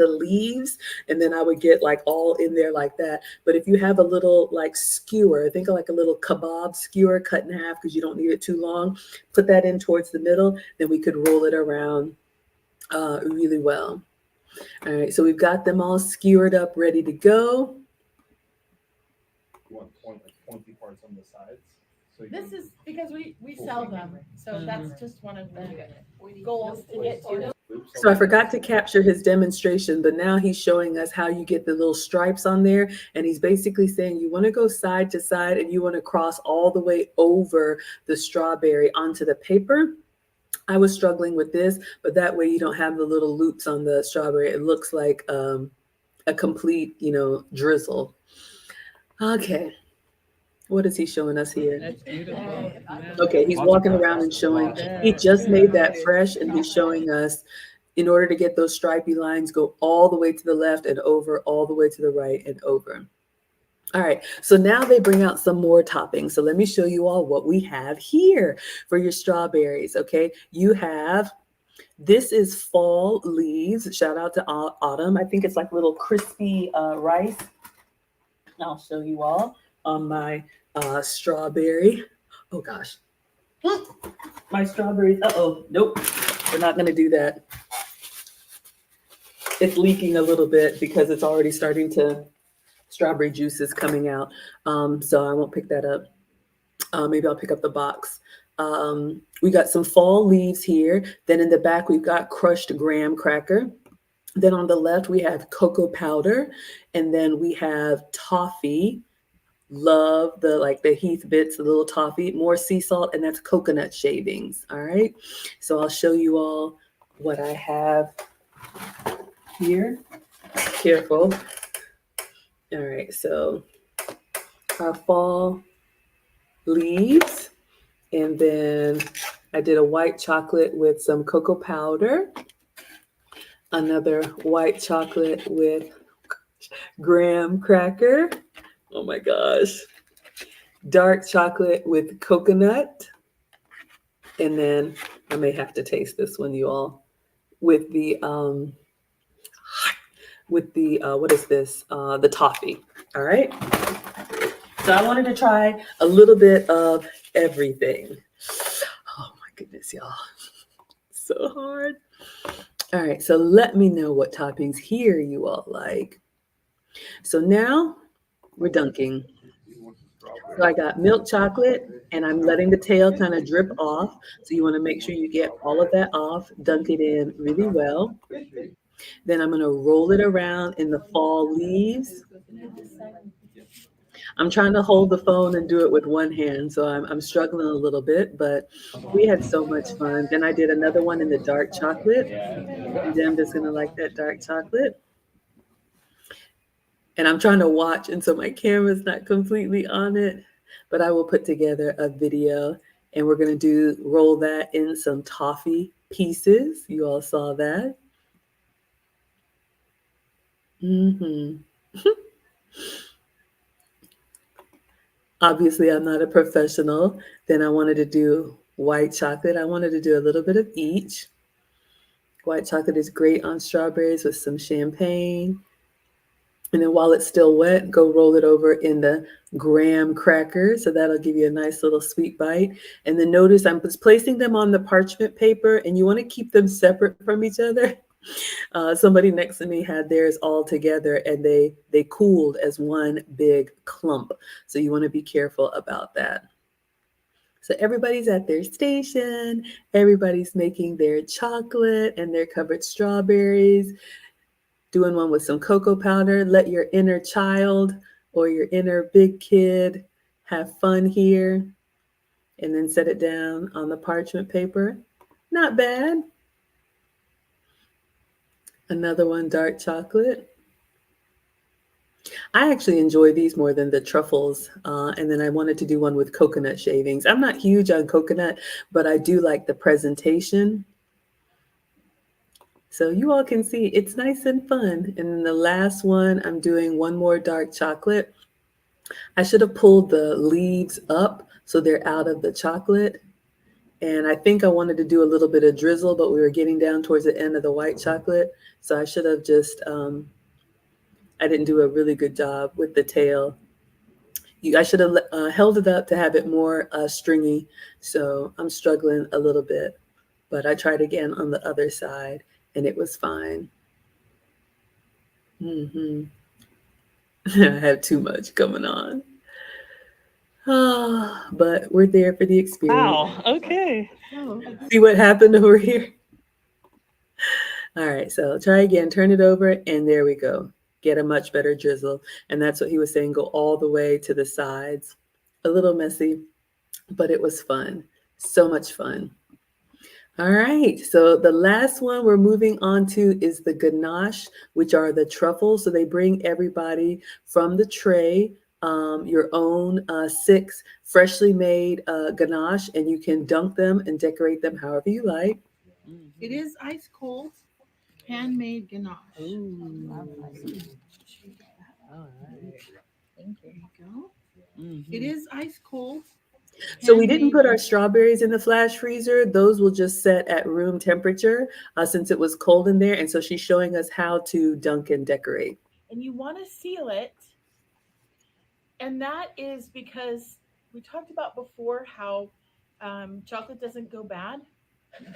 leaves, and then I would get like all in there like that. But if you have a little like skewer, think of like a little kebab skewer cut in half because you don't need it too long, put that in towards the middle, then we could roll it around really well. All right, so we've got them all skewered up, ready to go. You want pointy parts on the sides? So you This can- is because we sell them, so that's just one of the goals to get to. Oops, So I forgot to capture his demonstration, but now he's showing us how you get the little stripes on there. And he's basically saying you want to go side to side and you want to cross all the way over the strawberry onto the paper. I was struggling with this, but that way you don't have the little loops on the strawberry. It looks like a complete, drizzle. Okay. What is he showing us here? That's beautiful. Okay, he's walking around and showing. He just made that fresh and he's showing us in order to get those stripy lines, go all the way to the left and over, all the way to the right and over. All right, so now they bring out some more toppings. So let me show you all what we have here for your strawberries, okay? You have, this is fall leaves. Shout out to Autumn. I think it's like little crispy rice. I'll show you all on my strawberry. Oh gosh. My strawberries, nope. We're not gonna do that. It's leaking a little bit because it's already starting to, strawberry juice is coming out. So I won't pick that up. Maybe I'll pick up the box. We got some fall leaves here. Then in the back, we've got crushed graham cracker. Then on the left, we have cocoa powder. And then we have toffee. Love the Heath Bits, the little toffee, more sea salt, and that's coconut shavings. All right. So I'll show you all what I have here. Careful. All right. So our fall leaves, and then I did a white chocolate with some cocoa powder, another white chocolate with graham cracker. Oh my gosh. Dark chocolate with coconut. And then I may have to taste this one, you all, with the what is this? The toffee. All right. So I wanted to try a little bit of everything. Oh my goodness, y'all. So hard. All right. So let me know what toppings here you all like. So now we're dunking. So I got milk chocolate and I'm letting the tail kind of drip off. So you want to make sure you get all of that off, dunk it in really well. Then I'm going to roll it around in the fall leaves. I'm trying to hold the phone and do it with one hand, so I'm struggling a little bit, but we had so much fun. Then I did another one in the dark chocolate. Dem is going to like that dark chocolate. And I'm trying to watch, and so my camera's not completely on it, but I will put together a video, and we're going to roll that in some toffee pieces. You all saw that. Obviously, I'm not a professional. Then I wanted to do white chocolate. I wanted to do a little bit of each. White chocolate is great on strawberries with some champagne. And then while it's still wet, go roll it over in the graham cracker. So that'll give you a nice little sweet bite. And then notice I'm just placing them on the parchment paper, and you want to keep them separate from each other. Somebody next to me had theirs all together, and they cooled as one big clump. So you want to be careful about that. So everybody's at their station. Everybody's making their chocolate and their covered strawberries. Doing one with some cocoa powder. Let your inner child or your inner big kid have fun here. And then set it down on the parchment paper. Not bad. Another one, dark chocolate. I actually enjoy these more than the truffles. And then I wanted to do one with coconut shavings. I'm not huge on coconut, but I do like the presentation. So you all can see it's nice and fun. And then the last one, I'm doing one more dark chocolate. I should have pulled the leaves up so they're out of the chocolate. And I think I wanted to do a little bit of drizzle, but we were getting down towards the end of the white chocolate. So I should have just, I didn't do a really good job with the tail. I should have held it up to have it more stringy. So I'm struggling a little bit, but I tried again on the other side and it was fine. Mm-hmm. I have too much coming on. Ah, but we're there for the experience. Wow. Okay. See what happened over here? All right, so try again, turn it over, and there we go. Get a much better drizzle. And that's what he was saying, go all the way to the sides. A little messy, but it was fun. So much fun. All right, so the last one we're moving on to is the ganache, which are the truffles. So they bring everybody from the tray your own 6 freshly made ganache, and you can dunk them and decorate them however you like. It is ice cold, handmade ganache. Ooh. All All right. There you go. Mhm. It is ice cold. So we didn't put our handmade strawberries in the flash freezer. Those will just set at room temperature since it was cold in there. And so she's showing us how to dunk and decorate. and you want to seal it. And that is because we talked about before how chocolate doesn't go bad.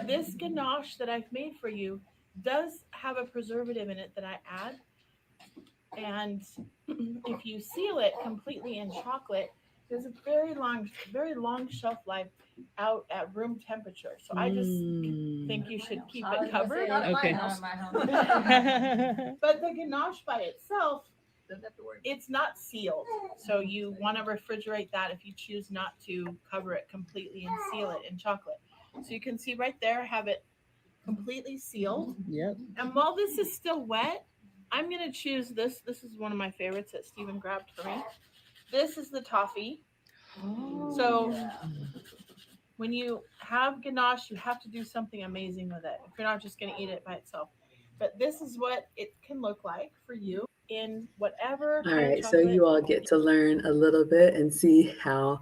This ganache that I've made for you does have a preservative in it that I add. And if you seal it completely in chocolate, there's a very long shelf life out at room temperature. So I just think you should keep it covered. Okay. But the ganache by itself, it's not sealed. So you want to refrigerate that if you choose not to cover it completely and seal it in chocolate. So you can see right there, have it completely sealed. Yep. And while this is still wet, I'm going to choose this. This is one of my favorites that Stephen grabbed for me. This is the toffee. So when you have ganache, you have to do something amazing with it. If you're not just going to eat it by itself. But this is what it can look like for you in whatever All kind of right, so chocolate. you all get to learn a little bit and see how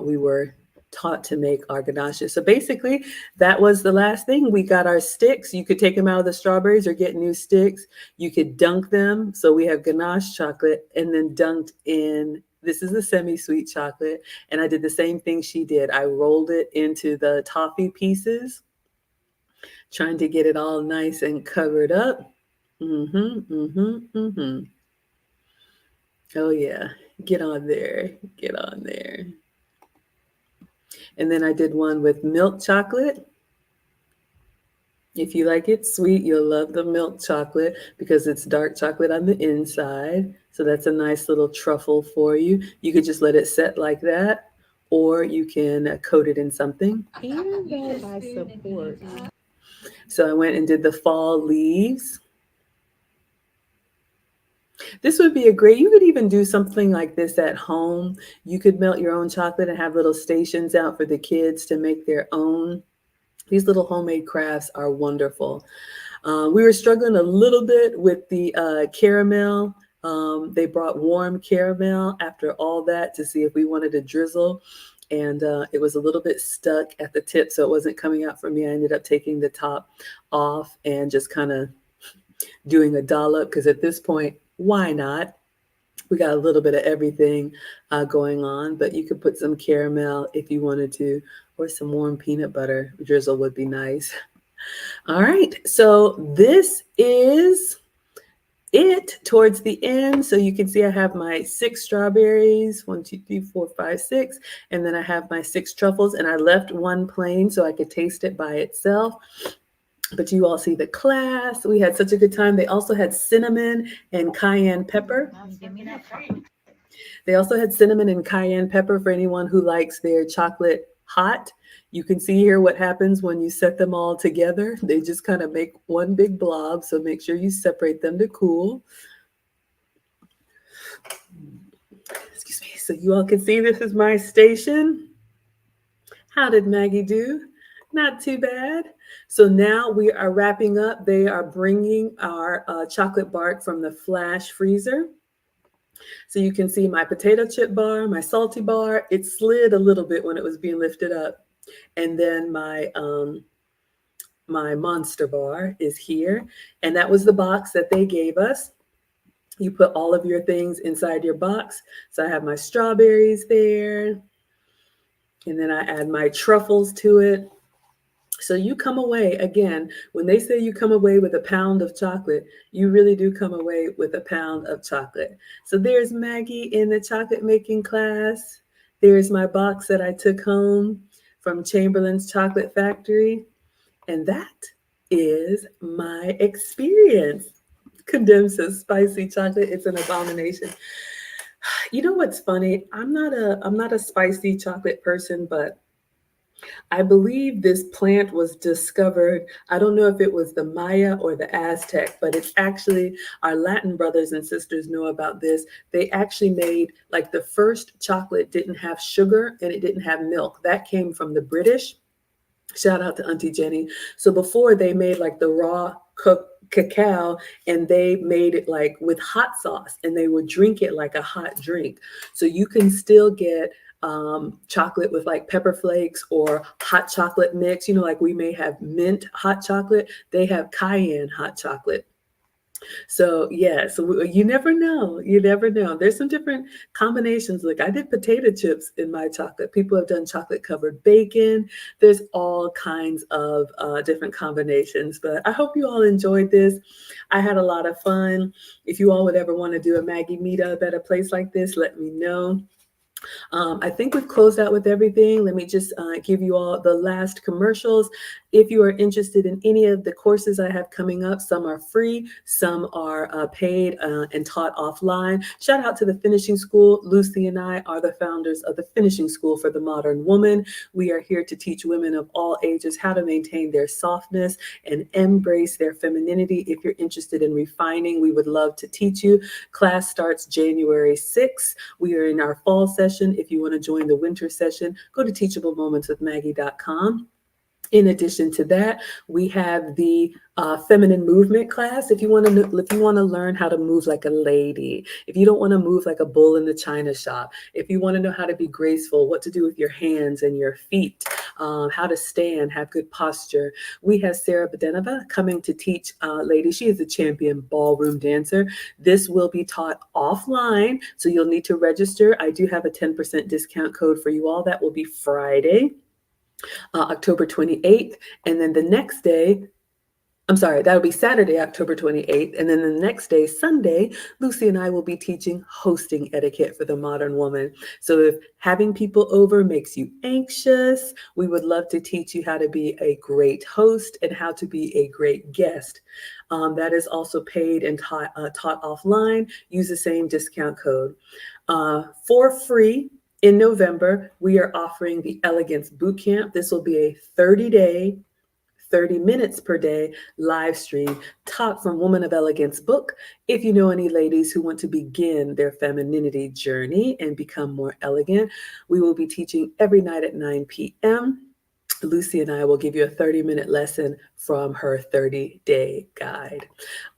we were taught to make our ganaches. So basically, that was the last thing. We got our sticks. You could take them out of the strawberries or get new sticks. You could dunk them. So we have ganache chocolate and then dunked in. This is the semi-sweet chocolate. And I did the same thing she did. I rolled it into the toffee pieces, trying to get it all nice and covered up. Mm-hmm, mm-hmm, mm-hmm. Oh yeah, get on there, get on there. And then I did one with milk chocolate. If you like it sweet, you'll love the milk chocolate because it's dark chocolate on the inside. So that's a nice little truffle for you. You could just let it set like that, or you can coat it in something. And that I support. So I went and did the fall leaves. This would be a great, you could even do something like this at home. You could melt your own chocolate and have little stations out for the kids to make their own. These little homemade crafts are wonderful. We were struggling a little bit with the caramel. They brought warm caramel after all that to see if we wanted to drizzle. And it was a little bit stuck at the tip, so it wasn't coming out for me. I ended up taking the top off and just kind of doing a dollop because at this point, why not? We got a little bit of everything going on, but you could put some caramel if you wanted to, or some warm peanut butter drizzle would be nice. All right, so this is it towards the end. So you can see I have my 6 strawberries, 1, 2, 3, 4, 5, 6, and then I have my 6 truffles, and I left one plain so I could taste it by itself. But you all see the class. We had such a good time. They also had cinnamon and cayenne pepper. They also had cinnamon and cayenne pepper for anyone who likes their chocolate hot. You can see here what happens when you set them all together. They just kind of make one big blob, so make sure you separate them to cool. Excuse me. So you all can see this is my station. How did Maggie do? Not too bad. So now we are wrapping up. They are bringing our chocolate bark from the flash freezer. So you can see my potato chip bar, my salty bar. It slid a little bit when it was being lifted up. And then my monster bar is here. And that was the box that they gave us. You put all of your things inside your box. So I have my strawberries there. And then I add my truffles to it. So you come away, again, when they say you come away with a pound of chocolate, you really do come away with a pound of chocolate. So there's Maggie in the chocolate making class. There's my box that I took home from Chamberlain's Chocolate Factory. And that is my experience. Condemned says spicy chocolate, it's an abomination. You know what's funny? I'm not a spicy chocolate person, but I believe this plant was discovered. I don't know if it was the Maya or the Aztec, but it's actually our Latin brothers and sisters know about this. They actually made, like, the first chocolate didn't have sugar and it didn't have milk. That came from the British. Shout out to Auntie Jenny. So before, they made like the raw cooked cacao, and they made it like with hot sauce, and they would drink it like a hot drink. So you can still get chocolate with like pepper flakes or hot chocolate mix. You know, like we may have mint hot chocolate, they have cayenne hot chocolate. So yeah, so you never know. You never know. There's some different combinations. Like I did potato chips in my chocolate. People have done chocolate covered bacon. There's all kinds of different combinations. But I hope you all enjoyed this. I had a lot of fun. If you all would ever want to do a Maggie meetup at a place like this, let me know. I think we've closed out with everything. Let me just give you all the last commercials. If you are interested in any of the courses I have coming up, some are free, some are paid and taught offline. Shout out to the Finishing School. Lucy and I are the founders of the Finishing School for the Modern Woman. We are here to teach women of all ages how to maintain their softness and embrace their femininity. If you're interested in refining, we would love to teach you. Class starts January 6th. We are in our fall session. If you want to join the winter session, go to teachablemomentswithmaggie.com. In addition to that, we have the feminine movement class. If you want to learn how to move like a lady, if you don't want to move like a bull in the china shop, if you want to know how to be graceful, what to do with your hands and your feet, how to stand, have good posture, we have Sarah Bedenova coming to teach ladies. She is a champion ballroom dancer. This will be taught offline, so you'll need to register. I do have a 10% discount code for you all. That will be Friday, October 28th. And then the next day, that'll be Saturday, October 28th. And then the next day, Sunday, Lucy and I will be teaching hosting etiquette for the modern woman. So if having people over makes you anxious, we would love to teach you how to be a great host and how to be a great guest. That is also paid and taught offline. Use the same discount code. For free, in November, we are offering the Elegance Bootcamp. This will be a 30-day, 30 minutes per day live stream taught from Woman of Elegance book. If you know any ladies who want to begin their femininity journey and become more elegant, we will be teaching every night at 9 p.m. Lucy and I will give you a 30-minute lesson from her 30-day guide.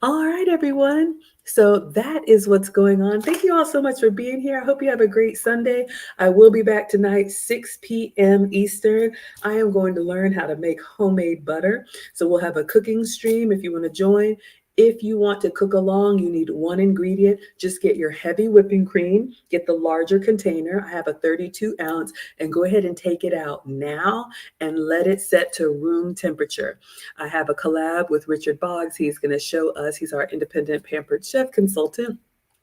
All right, everyone. So that is what's going on. Thank you all so much for being here. I hope you have a great Sunday. I will be back tonight, 6 p.m. Eastern. I am going to learn how to make homemade butter. So we'll have a cooking stream if you want to join. If you want to cook along, you need one ingredient. Just get your heavy whipping cream, get the larger container. I have a 32 ounce, and go ahead and take it out now and let it set to room temperature. I have a collab with Richard Boggs. He's going to show us, he's our independent pampered chef consultant.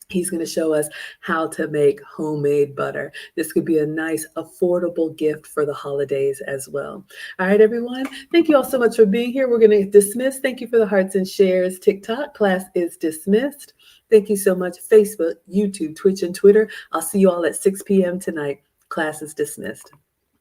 He's going to show us how to make homemade butter. This could be a nice, affordable gift for the holidays as well. All right, everyone. Thank you all so much for being here. We're going to dismiss. Thank you for the hearts and shares. TikTok class is dismissed. Thank you so much. Facebook, YouTube, Twitch, and Twitter. I'll see you all at 6 p.m. tonight. Class is dismissed.